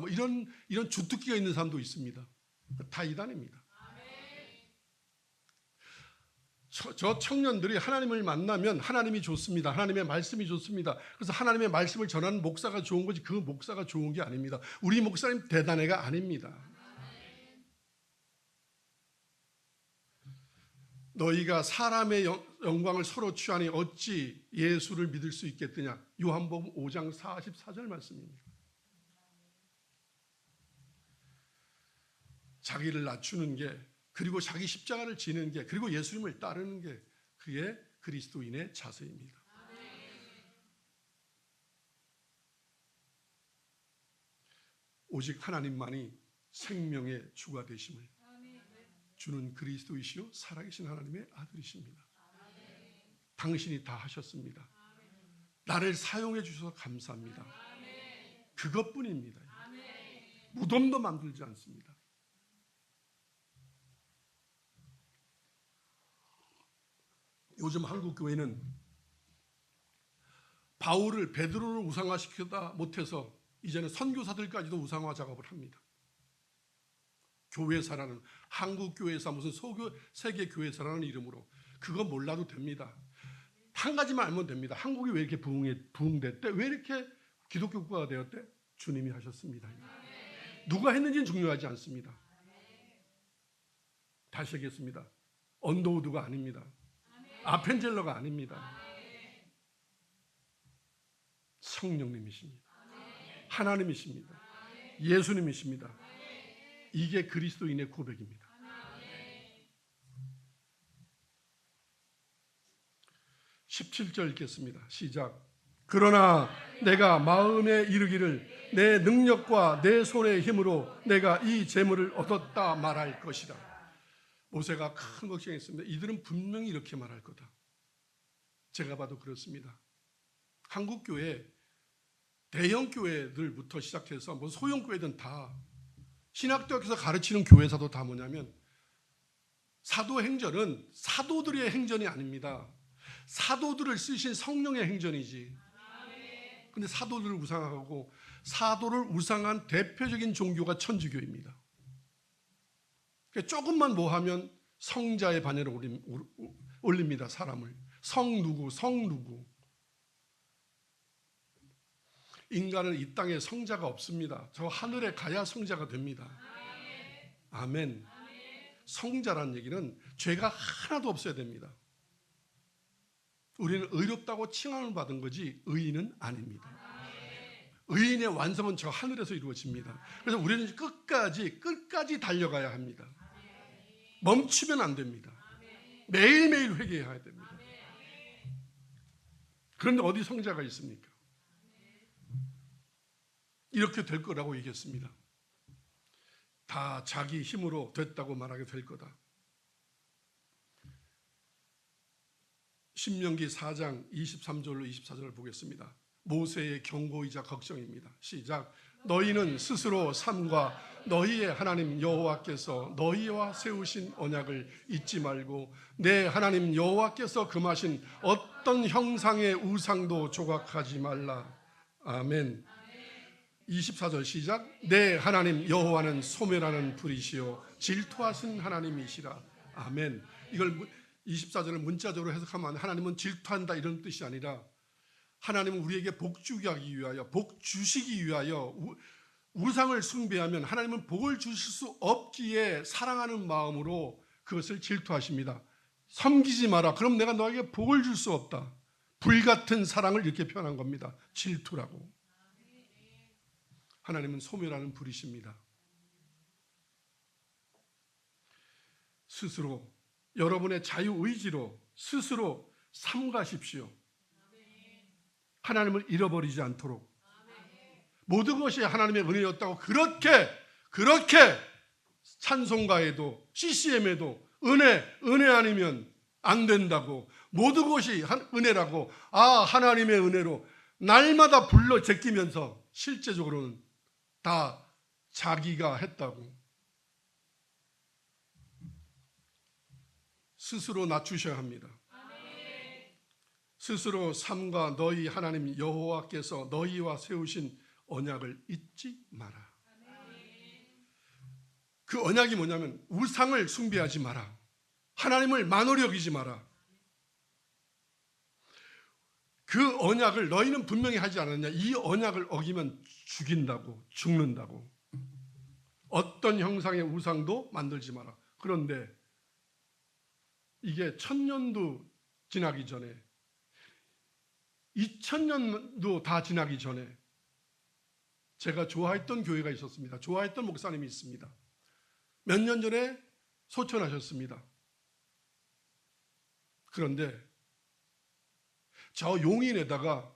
이런 주특기가 있는 사람도 있습니다. 다 이단입니다. 저 청년들이 하나님을 만나면 하나님이 좋습니다. 하나님의 말씀이 좋습니다. 그래서 하나님의 말씀을 전하는 목사가 좋은 거지 그 목사가 좋은 게 아닙니다. 우리 목사님 대단한 애가 아닙니다. 너희가 사람의 영광을 서로 취하니 어찌 예수를 믿을 수 있겠느냐. 요한복음 5장 44절 말씀입니다. 자기를 낮추는 게 그리고 자기 십자가를 지는 게, 그리고 예수님을 따르는 게 그게 그리스도인의 자세입니다. 오직 하나님만이 생명의 주가 되심을 주는 그리스도이시요 살아계신 하나님의 아들이십니다. 당신이 다 하셨습니다. 나를 사용해 주셔서 감사합니다. 그것뿐입니다. 무덤도 만들지 않습니다. 요즘 한국 교회는 바울을, 베드로를 우상화시키다 못해서 이제는 선교사들까지도 우상화 작업을 합니다. 교회사라는, 한국 교회사, 무슨 세계 교회사라는 이름으로. 그거 몰라도 됩니다. 한 가지만 알면 됩니다. 한국이 왜 이렇게 부흥됐대? 왜 이렇게 기독교 국가가 되었대? 주님이 하셨습니다. 누가 했는지는 중요하지 않습니다. 다시 하겠습니다. 언더우드가 아닙니다. 아펜젤러가 아닙니다. 성령님이십니다. 하나님이십니다. 예수님이십니다. 이게 그리스도인의 고백입니다. 17절 읽겠습니다. 시작. 그러나 내가 마음에 이르기를 내 능력과 내 손의 힘으로 내가 이 재물을 얻었다 말할 것이다. 모세가 큰 걱정했습니다. 이들은 분명히 이렇게 말할 거다. 제가 봐도 그렇습니다. 한국 교회, 대형 교회들부터 시작해서 뭐 소형 교회든 다, 신학대학에서 가르치는 교회사도 다 뭐냐면, 사도행전은 사도들의 행전이 아닙니다. 사도들을 쓰신 성령의 행전이지. 근데 사도들을 우상하고, 사도를 우상한 대표적인 종교가 천주교입니다. 조금만 뭐 하면 성자의 반열에 올립니다. 사람을. 성 누구. 인간은 이 땅에 성자가 없습니다. 저 하늘에 가야 성자가 됩니다. 아멘. 성자란 얘기는 죄가 하나도 없어야 됩니다. 우리는 의롭다고 칭함을 받은 거지 의인은 아닙니다. 의인의 완성은 저 하늘에서 이루어집니다. 그래서 우리는 끝까지 달려가야 합니다. 멈추면 안 됩니다. 매일매일 회개해야 됩니다. 그런데 어디 성자가 있습니까? 이렇게 될 거라고 얘기했습니다. 다 자기 힘으로 됐다고 말하게 될 거다. 신명기 4장 23절로 24절을 보겠습니다. 모세의 경고이자 걱정입니다. 시작. 너희는 스스로 삼가 너희의 하나님 여호와께서 너희와 세우신 언약을 잊지 말고 내 하나님 여호와께서 금하신 어떤 형상의 우상도 조각하지 말라. 아멘. 24절 시작. 내 하나님 여호와는 소멸하는 불이시요 질투하신 하나님이시라. 아멘. 이걸 24절을 문자적으로 해석하면 하나님은 질투한다 이런 뜻이 아니라, 하나님은 우리에게 복 주기 위하여, 복 주시기 위하여 우상을 숭배하면 하나님은 복을 주실 수 없기에 사랑하는 마음으로 그것을 질투하십니다. 섬기지 마라. 그럼 내가 너에게 복을 줄 수 없다. 불같은 사랑을 이렇게 표현한 겁니다. 질투라고. 하나님은 소멸하는 불이십니다. 스스로 여러분의 자유의지로 스스로 삼가십시오. 하나님을 잃어버리지 않도록. 모든 것이 하나님의 은혜였다고 그렇게 찬송가에도 CCM에도 은혜 아니면 안 된다고, 모든 것이 은혜라고, 하나님의 은혜로 날마다 불러 제끼면서 실제적으로는 다 자기가 했다고. 스스로 낮추셔야 합니다. 스스로 삼가 너희 하나님 여호와께서 너희와 세우신 언약을 잊지 마라. 그 언약이 뭐냐면 우상을 숭배하지 마라. 하나님을 만홀히 여기지 마라. 그 언약을 너희는 분명히 하지 않았냐. 이 언약을 어기면 죽는다고. 어떤 형상의 우상도 만들지 마라. 그런데 이게 1000년도 지나기 전에, 2000년도 다 지나기 전에 제가 좋아했던 교회가 있었습니다. 좋아했던 목사님이 있습니다. 몇 년 전에 소천하셨습니다. 그런데 저 용인에다가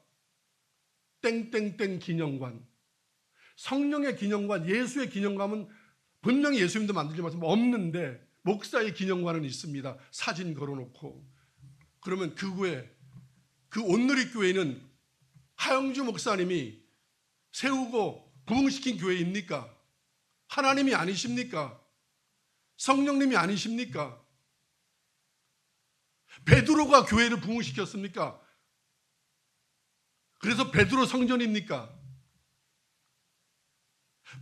땡땡땡 기념관, 성령의 기념관, 예수의 기념관은 분명히 예수님도 만들지 없는데 목사의 기념관은 있습니다. 사진 걸어놓고. 그러면 그 후에 그 온누리교회는 하영주 목사님이 세우고 부흥시킨 교회입니까? 하나님이 아니십니까? 성령님이 아니십니까? 베드로가 교회를 부흥시켰습니까? 그래서 베드로 성전입니까?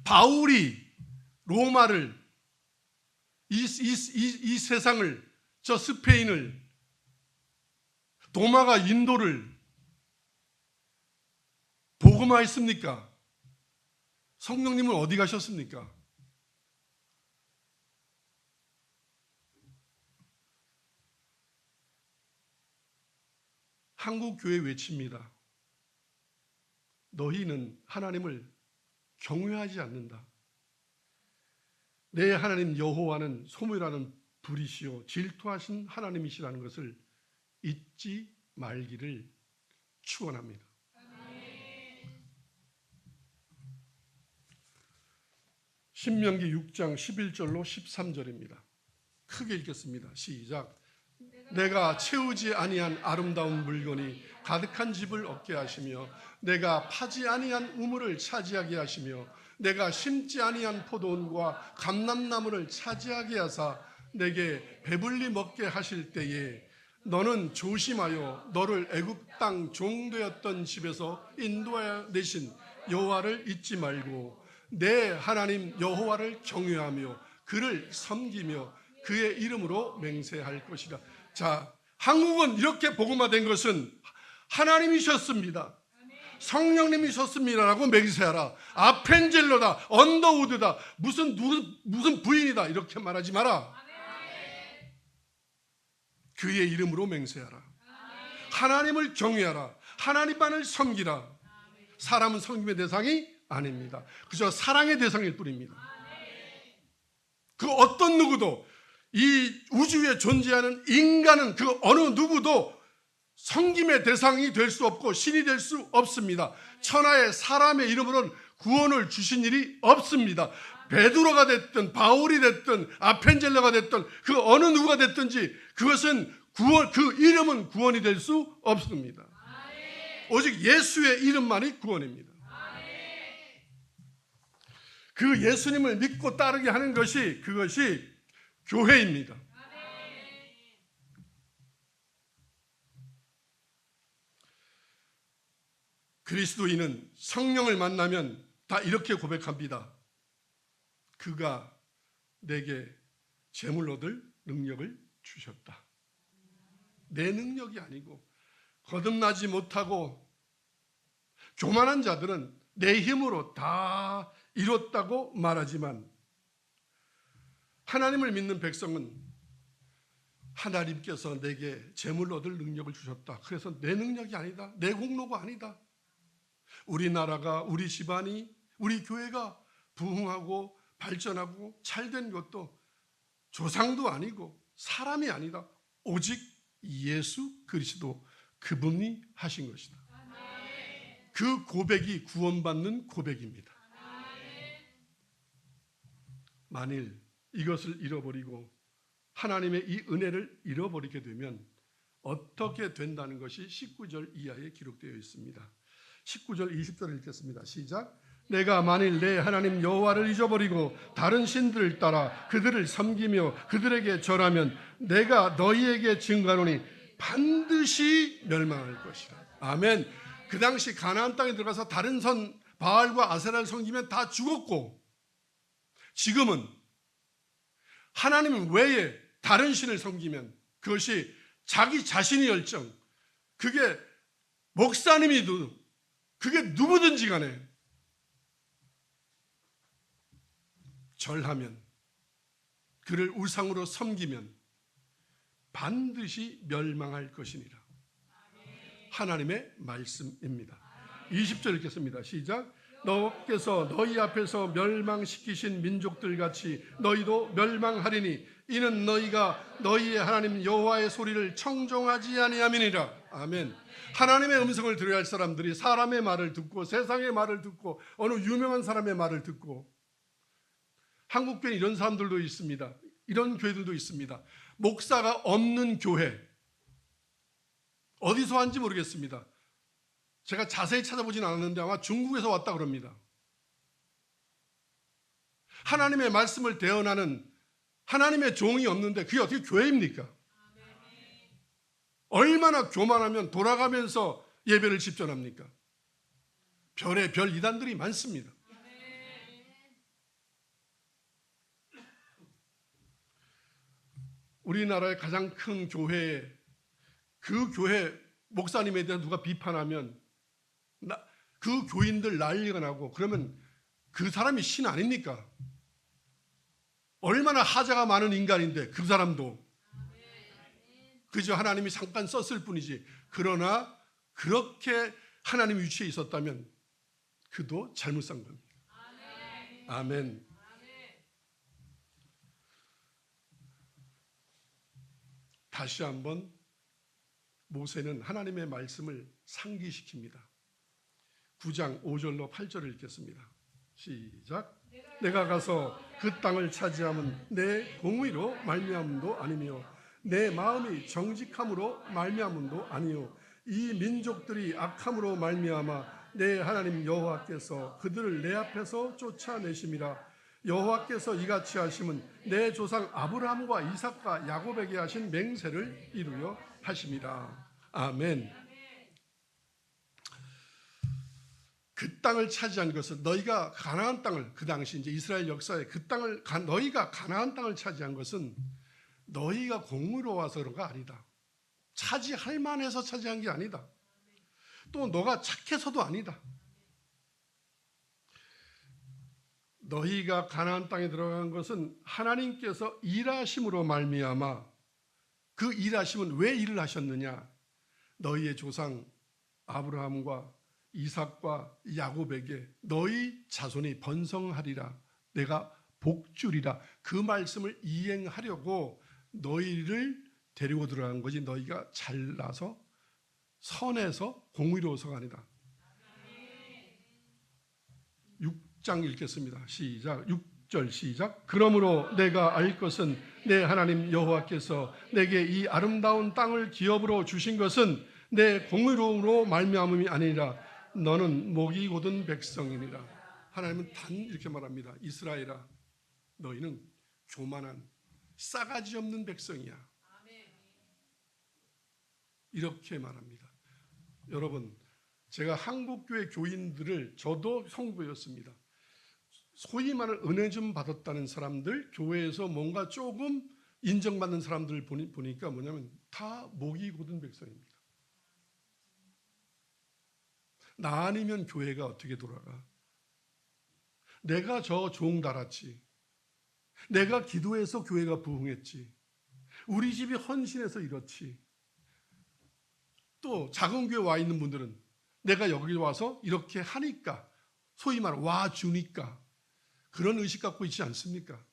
바울이 로마를, 이 세상을, 저 스페인을, 도마가 인도를 복음화했습니까? 성령님은 어디 가셨습니까? 한국교회 외칩니다. 너희는 하나님을 경외하지 않는다. 내 하나님 여호와는 소멸하는 불이시요 질투하신 하나님이시라는 것을 잊지 말기를 축원합니다. 신명기 6장 11절로 13절입니다. 크게 읽겠습니다. 시작. 내가 채우지 아니한 아름다운 물건이 가득한 집을 얻게 하시며 내가 파지 아니한 우물을 차지하게 하시며 내가 심지 아니한 포도원과 감람나무를 차지하게 하사 내게 배불리 먹게 하실 때에 너는 조심하여 너를 애굽 땅 종되었던 집에서 인도하여 내신 여호와를 잊지 말고 내 하나님 여호와를 경외하며 그를 섬기며 그의 이름으로 맹세할 것이라. 자, 한국은 이렇게 복음화된 것은 하나님이셨습니다. 성령님이셨습니다라고 맹세하라. 아펜젤러다, 언더우드다, 무슨 부인이다 이렇게 말하지 마라. 그의 이름으로 맹세하라. 하나님을 경외하라. 하나님만을 섬기라. 사람은 섬김의 대상이 아닙니다. 그저 사랑의 대상일 뿐입니다. 그 어떤 누구도, 이 우주에 존재하는 인간은 그 어느 누구도 섬김의 대상이 될 수 없고 신이 될 수 없습니다. 천하의 사람의 이름으로는 구원을 주신 일이 없습니다. 베드로가 됐든 바울이 됐든 아펜젤러가 됐든 그 어느 누구가 됐든지 그것은 그 이름은 구원이 될 수 없습니다. 오직 예수의 이름만이 구원입니다. 그 예수님을 믿고 따르게 하는 것이, 그것이 교회입니다. 그리스도인은 성령을 만나면 다 이렇게 고백합니다. 그가 내게 재물 얻을 능력을 주셨다. 내 능력이 아니고 거듭나지 못하고 교만한 자들은 내 힘으로 다 이뤘다고 말하지만 하나님을 믿는 백성은 하나님께서 내게 재물 얻을 능력을 주셨다. 그래서 내 능력이 아니다. 내 공로가 아니다. 우리나라가, 우리 집안이, 우리 교회가 부흥하고 발전하고 잘된 것도 조상도 아니고 사람이 아니다. 오직 예수 그리스도 그분이 하신 것이다. 그 고백이 구원받는 고백입니다. 만일 이것을 잃어버리고 하나님의 이 은혜를 잃어버리게 되면 어떻게 된다는 것이 19절 이하에 기록되어 있습니다. 19절 20절을 읽겠습니다. 시작. 내가 만일 내 하나님 여호와를 잊어버리고 다른 신들을 따라 그들을 섬기며 그들에게 절하면 내가 너희에게 증거하노니 반드시 멸망할 것이라. 아멘. 그 당시 가나안 땅에 들어가서 다른 선 바알과 아세라를 섬기면 다 죽었고, 지금은 하나님 외에 다른 신을 섬기면 그것이 자기 자신의 열정, 그게 목사님이든 그게 누구든지 간에 절하면, 그를 우상으로 섬기면 반드시 멸망할 것이니라. 하나님의 말씀입니다. 20절 읽겠습니다. 시작. 너께서 너희 앞에서 멸망시키신 민족들 같이 너희도 멸망하리니 이는 너희가 너희의 하나님 여호와의 소리를 청종하지 아니함이니라. 아멘. 하나님의 음성을 들어야 할 사람들이 사람의 말을 듣고 세상의 말을 듣고 어느 유명한 사람의 말을 듣고, 한국교회는 이런 사람들도 있습니다. 이런 교회들도 있습니다. 목사가 없는 교회, 어디서 왔는지 모르겠습니다. 제가 자세히 찾아보진 않았는데 아마 중국에서 왔다 그럽니다. 하나님의 말씀을 대언하는 하나님의 종이 없는데 그게 어떻게 교회입니까? 얼마나 교만하면 돌아가면서 예배를 집전합니까? 별의 별 이단들이 많습니다. 우리나라의 가장 큰 교회에, 그 교회 목사님에 대해서 누가 비판하면 그 교인들 난리가 나고, 그러면 그 사람이 신 아닙니까? 얼마나 하자가 많은 인간인데 그 사람도 그저 하나님이 잠깐 썼을 뿐이지. 그러나 그렇게 하나님 위치에 있었다면 그도 잘못 산 겁니다. 아멘. 다시 한번 모세는 하나님의 말씀을 상기시킵니다. 9장 5절로 8절을 읽겠습니다. 시작. 내가 가서 그 땅을 차지함은 내 공의로 말미암음도 아니며 내 마음이 정직함으로 말미암음도 아니요 이 민족들이 악함으로 말미암아 내 하나님 여호와께서 그들을 내 앞에서 쫓아내심이라. 여호와께서 이같이 하심은 내 조상 아브라함과 이삭과 야곱에게 하신 맹세를 이루려 하심이라. 아멘. 그 땅을 차지한 것은, 너희가 가나안 땅을, 그 당시 이제 이스라엘 역사에 그 땅을, 너희가 가나안 땅을 차지한 것은 너희가 공의로워서 그런 거 아니다. 차지할 만해서 차지한 게 아니다. 또 너가 착해서도 아니다. 너희가 가나안 땅에 들어간 것은 하나님께서 일하심으로 말미암아. 그 일하심은 왜 일을 하셨느냐? 너희의 조상 아브라함과 이삭과 야곱에게 너희 자손이 번성하리라, 내가 복주리라, 그 말씀을 이행하려고 너희를 데리고 들어간 거지, 너희가 잘나서 선해서 공의로워서가 아니다. 6장 읽겠습니다. 시작. 6절 시작. 그러므로 내가 알 것은 내 하나님 여호와께서 내게 이 아름다운 땅을 기업으로 주신 것은 내 공의로움으로 말미암음이 아니라 너는 목이 곧은 백성이니라. 하나님은 단 이렇게 말합니다. 이스라엘아, 너희는 교만한 싸가지 없는 백성이야. 이렇게 말합니다. 여러분, 제가 한국교회 교인들을, 저도 성도였습니다. 소위 말하는 은혜 좀 받았다는 사람들, 교회에서 뭔가 조금 인정받는 사람들을 보니까 뭐냐면 다 목이 곧은 백성입니다. 나 아니면 교회가 어떻게 돌아가? 내가 저 종 달았지. 내가 기도해서 교회가 부흥했지. 우리 집이 헌신해서 이렇지. 또 작은 교회 와 있는 분들은 내가 여기 와서 이렇게 하니까, 소위 말하는 와주니까, 그런 의식 갖고 있지 않습니까?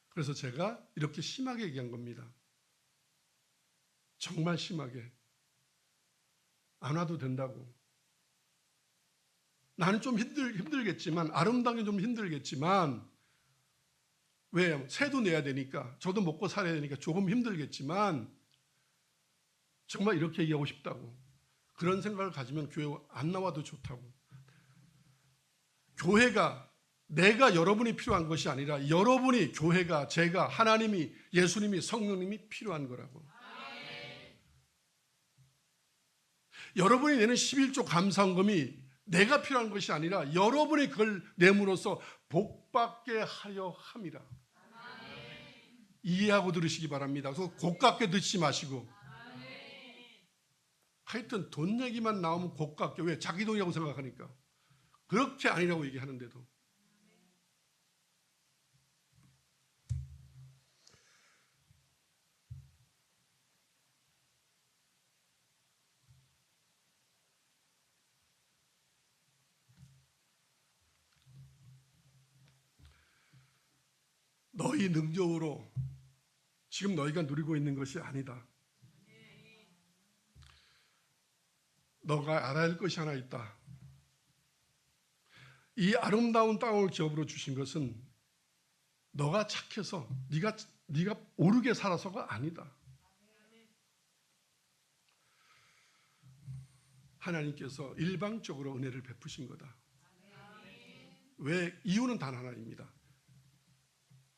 그래서 제가 이렇게 심하게 얘기한 겁니다. 정말 심하게. 안 와도 된다고. 나는 좀 힘들겠지만, 아름다운 게 좀 힘들겠지만, 왜? 세도 내야 되니까, 저도 먹고 살아야 되니까 조금 힘들겠지만 정말 이렇게 얘기하고 싶다고. 그런 생각을 가지면 교회 안 나와도 좋다고. 교회가 내가, 여러분이 필요한 것이 아니라 여러분이, 교회가, 제가, 하나님이, 예수님이, 성령님이 필요한 거라고. 여러분이 내는 11조 감사헌금이 내가 필요한 것이 아니라 여러분이 그걸 내므로써 복받게 하려 함이라. 이해하고 들으시기 바랍니다. 그래서 고깝게 듣지 마시고. 하여튼 돈 얘기만 나오면 고깝게, 왜? 자기 돈이라고 생각하니까. 그렇게 아니라고 얘기하는데도. 너희 능력으로 지금 너희가 누리고 있는 것이 아니다. 너가 알아야 할 것이 하나 있다. 이 아름다운 땅을 기업으로 주신 것은 너가 착해서 네가 오르게 살아서가 아니다. 하나님께서 일방적으로 은혜를 베푸신 거다. 왜? 이유는 단 하나입니다.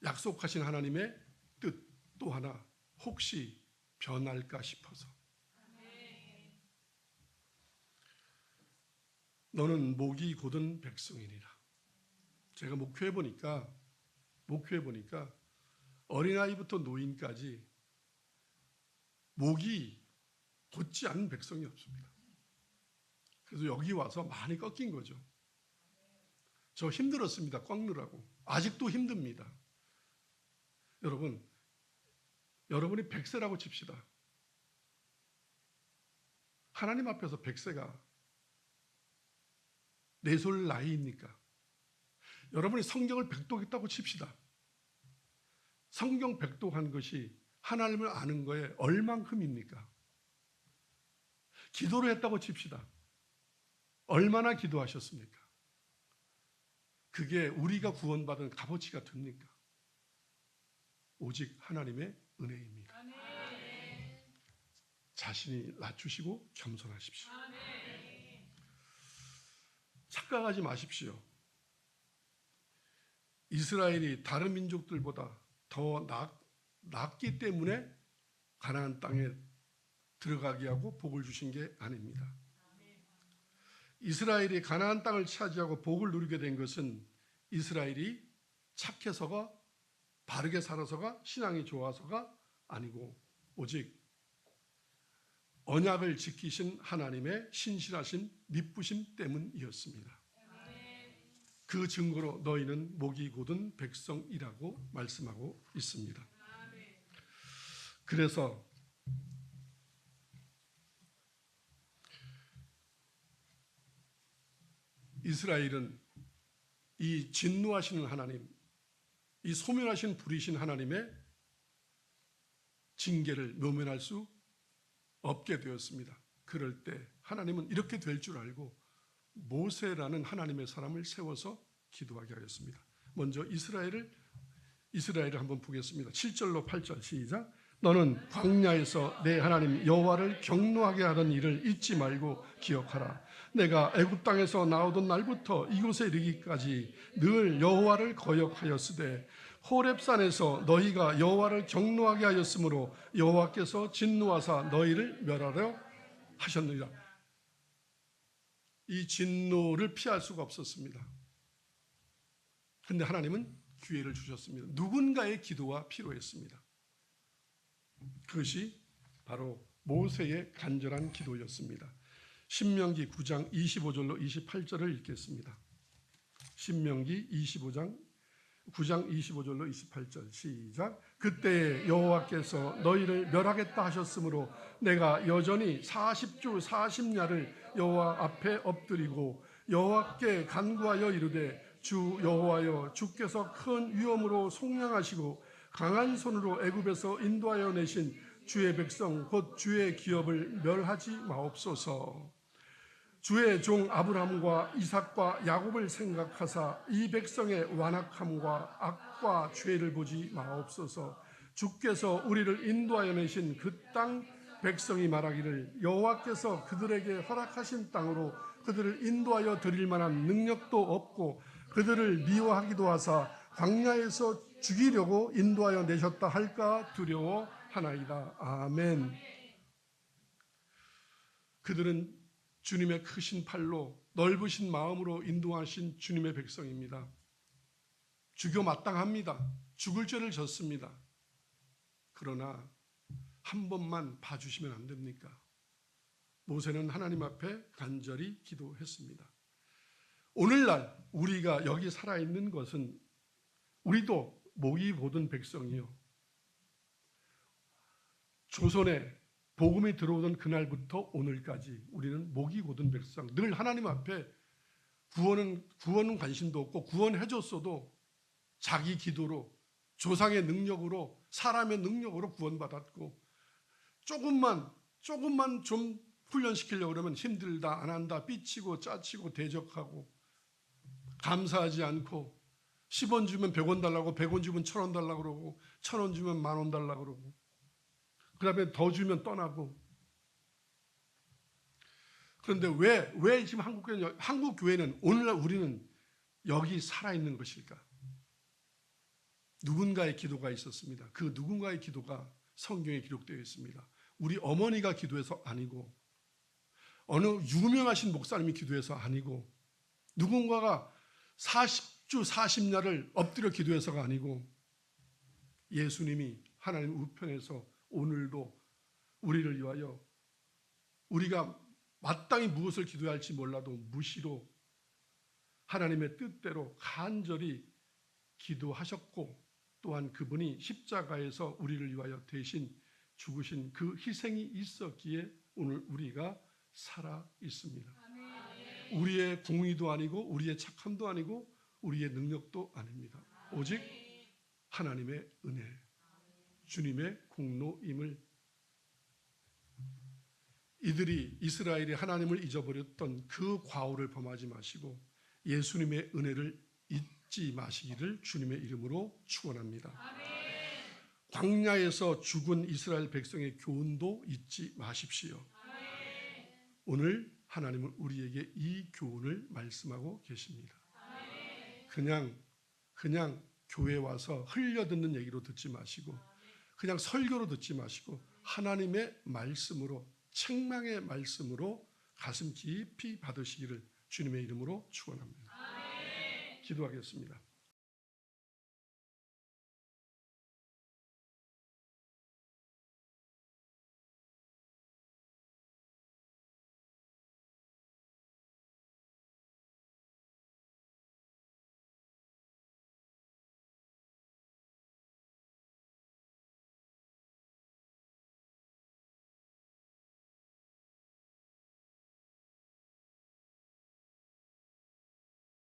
약속하신 하나님의 뜻 또 하나, 혹시 변할까 싶어서. 너는 목이 곧은 백성이니라. 제가 목회해 보니까 어린아이부터 노인까지 목이 곧지 않은 백성이 없습니다. 그래서 여기 와서 많이 꺾인 거죠. 저 힘들었습니다. 꺾느라고. 아직도 힘듭니다. 여러분이 100세라고 칩시다. 하나님 앞에서 100세가 내솔 나이입니까? 여러분이 성경을 백독했다고 칩시다. 성경 백독한 것이 하나님을 아는 거에 얼만큼입니까? 기도를 했다고 칩시다. 얼마나 기도하셨습니까? 그게 우리가 구원받은 값어치가 됩니까? 오직 하나님의 은혜입니다. 자신이 낮추시고 겸손하십시오. 착각하지 마십시오. 이스라엘이 다른 민족들보다 더 낫기 때문에 가나안 땅에 들어가게 하고 복을 주신 게 아닙니다. 이스라엘이 가나안 땅을 차지하고 복을 누리게 된 것은 이스라엘이 착해서가, 바르게 살아서가, 신앙이 좋아서가 아니고 오직 언약을 지키신 하나님의 신실하신 믿부심 때문이었습니다. 그 증거로 너희는 목이 곧은 백성이라고 말씀하고 있습니다. 그래서 이스라엘은 이 진노하시는 하나님, 이 소멸하신 불이신 하나님의 징계를 모면할 수 없게 되었습니다. 그럴 때 하나님은 이렇게 될 줄 알고 모세라는 하나님의 사람을 세워서 기도하게 하였습니다. 먼저 이스라엘을 한번 보겠습니다. 7절로 8절 시작. 너는 광야에서 내 하나님 여호와를 경노하게 하던 일을 잊지 말고 기억하라. 내가 애굽 땅에서 나오던 날부터 이곳에 이르기까지 늘 여호와를 거역하였으되 호렙산에서 너희가 여호와를 경노하게 하였으므로 여호와께서 진노하사 너희를 멸하려 하셨느니라. 이 진노를 피할 수가 없었습니다. 그런데 하나님은 기회를 주셨습니다. 누군가의 기도가 필요했습니다. 그것이 바로 모세의 간절한 기도였습니다. 신명기 9장 25절로 28절을 읽겠습니다. 신명기 9장 25절로 28절 시작. 그때 여호와께서 너희를 멸하겠다 하셨으므로 내가 여전히 40주 40야를 여호와 앞에 엎드리고 여호와께 간구하여 이르되 주 여호와여, 주께서 큰 위엄으로 속량하시고 강한 손으로 애굽에서 인도하여 내신 주의 백성 곧 주의 기업을 멸하지 마옵소서. 주의 종 아브라함과 이삭과 야곱을 생각하사 이 백성의 완악함과 악과 죄를 보지 마옵소서. 주께서 우리를 인도하여 내신 그 땅 백성이 말하기를 여호와께서 그들에게 허락하신 땅으로 그들을 인도하여 드릴 만한 능력도 없고 그들을 미워하기도 하사 광야에서 죽이려고 인도하여 내셨다 할까 두려워하나이다. 아멘. 그들은 주님의 크신 팔로 넓으신 마음으로 인도하신 주님의 백성입니다. 죽여 마땅합니다. 죽을 죄를 졌습니다. 그러나 한 번만 봐주시면 안 됩니까? 모세는 하나님 앞에 간절히 기도했습니다. 오늘날 우리가 여기 살아있는 것은 우리도 목이 곧은 백성이요, 조선에 복음이 들어오던 그날부터 오늘까지 우리는 목이 곧은 백성, 늘 하나님 앞에 구원은 관심도 없고 구원해줬어도 자기 기도로 조상의 능력으로, 사람의 능력으로 구원받았고, 조금만 좀 훈련시키려고 그러면 힘들다, 안 한다, 삐치고 짜치고 대적하고 감사하지 않고 10원 주면 100원 달라고, 100원 주면 1000원 달라고 그러고, 1000원 주면 10,000원 달라고 그러고, 그 다음에 더 주면 떠나고. 그런데 왜 지금 한국 교회는 오늘날 우리는 여기 살아있는 것일까? 누군가의 기도가 있었습니다. 그 누군가의 기도가 성경에 기록되어 있습니다. 우리 어머니가 기도해서 아니고, 어느 유명하신 목사님이 기도해서 아니고, 누군가가 40주 40야를 엎드려 기도해서가 아니고, 예수님이 하나님 우편에서 오늘도 우리를 위하여 우리가 마땅히 무엇을 기도해야 할지 몰라도 무시로 하나님의 뜻대로 간절히 기도하셨고, 또한 그분이 십자가에서 우리를 위하여 대신 죽으신 그 희생이 있었기에 오늘 우리가 살아 있습니다. 우리의 공의도 아니고, 우리의 착함도 아니고, 우리의 능력도 아닙니다. 오직 하나님의 은혜, 주님의 공로임을, 이들이 이스라엘이 하나님을 잊어버렸던 그 과오를 범하지 마시고 예수님의 은혜를 잊지 마시기를 주님의 이름으로 축원합니다. 광야에서 죽은 이스라엘 백성의 교훈도 잊지 마십시오. 오늘 하나님은 우리에게 이 교훈을 말씀하고 계십니다. 그냥 교회 와서 흘려듣는 얘기로 듣지 마시고, 그냥 설교로 듣지 마시고, 하나님의 말씀으로, 책망의 말씀으로 가슴 깊이 받으시기를 주님의 이름으로 축원합니다. 기도하겠습니다.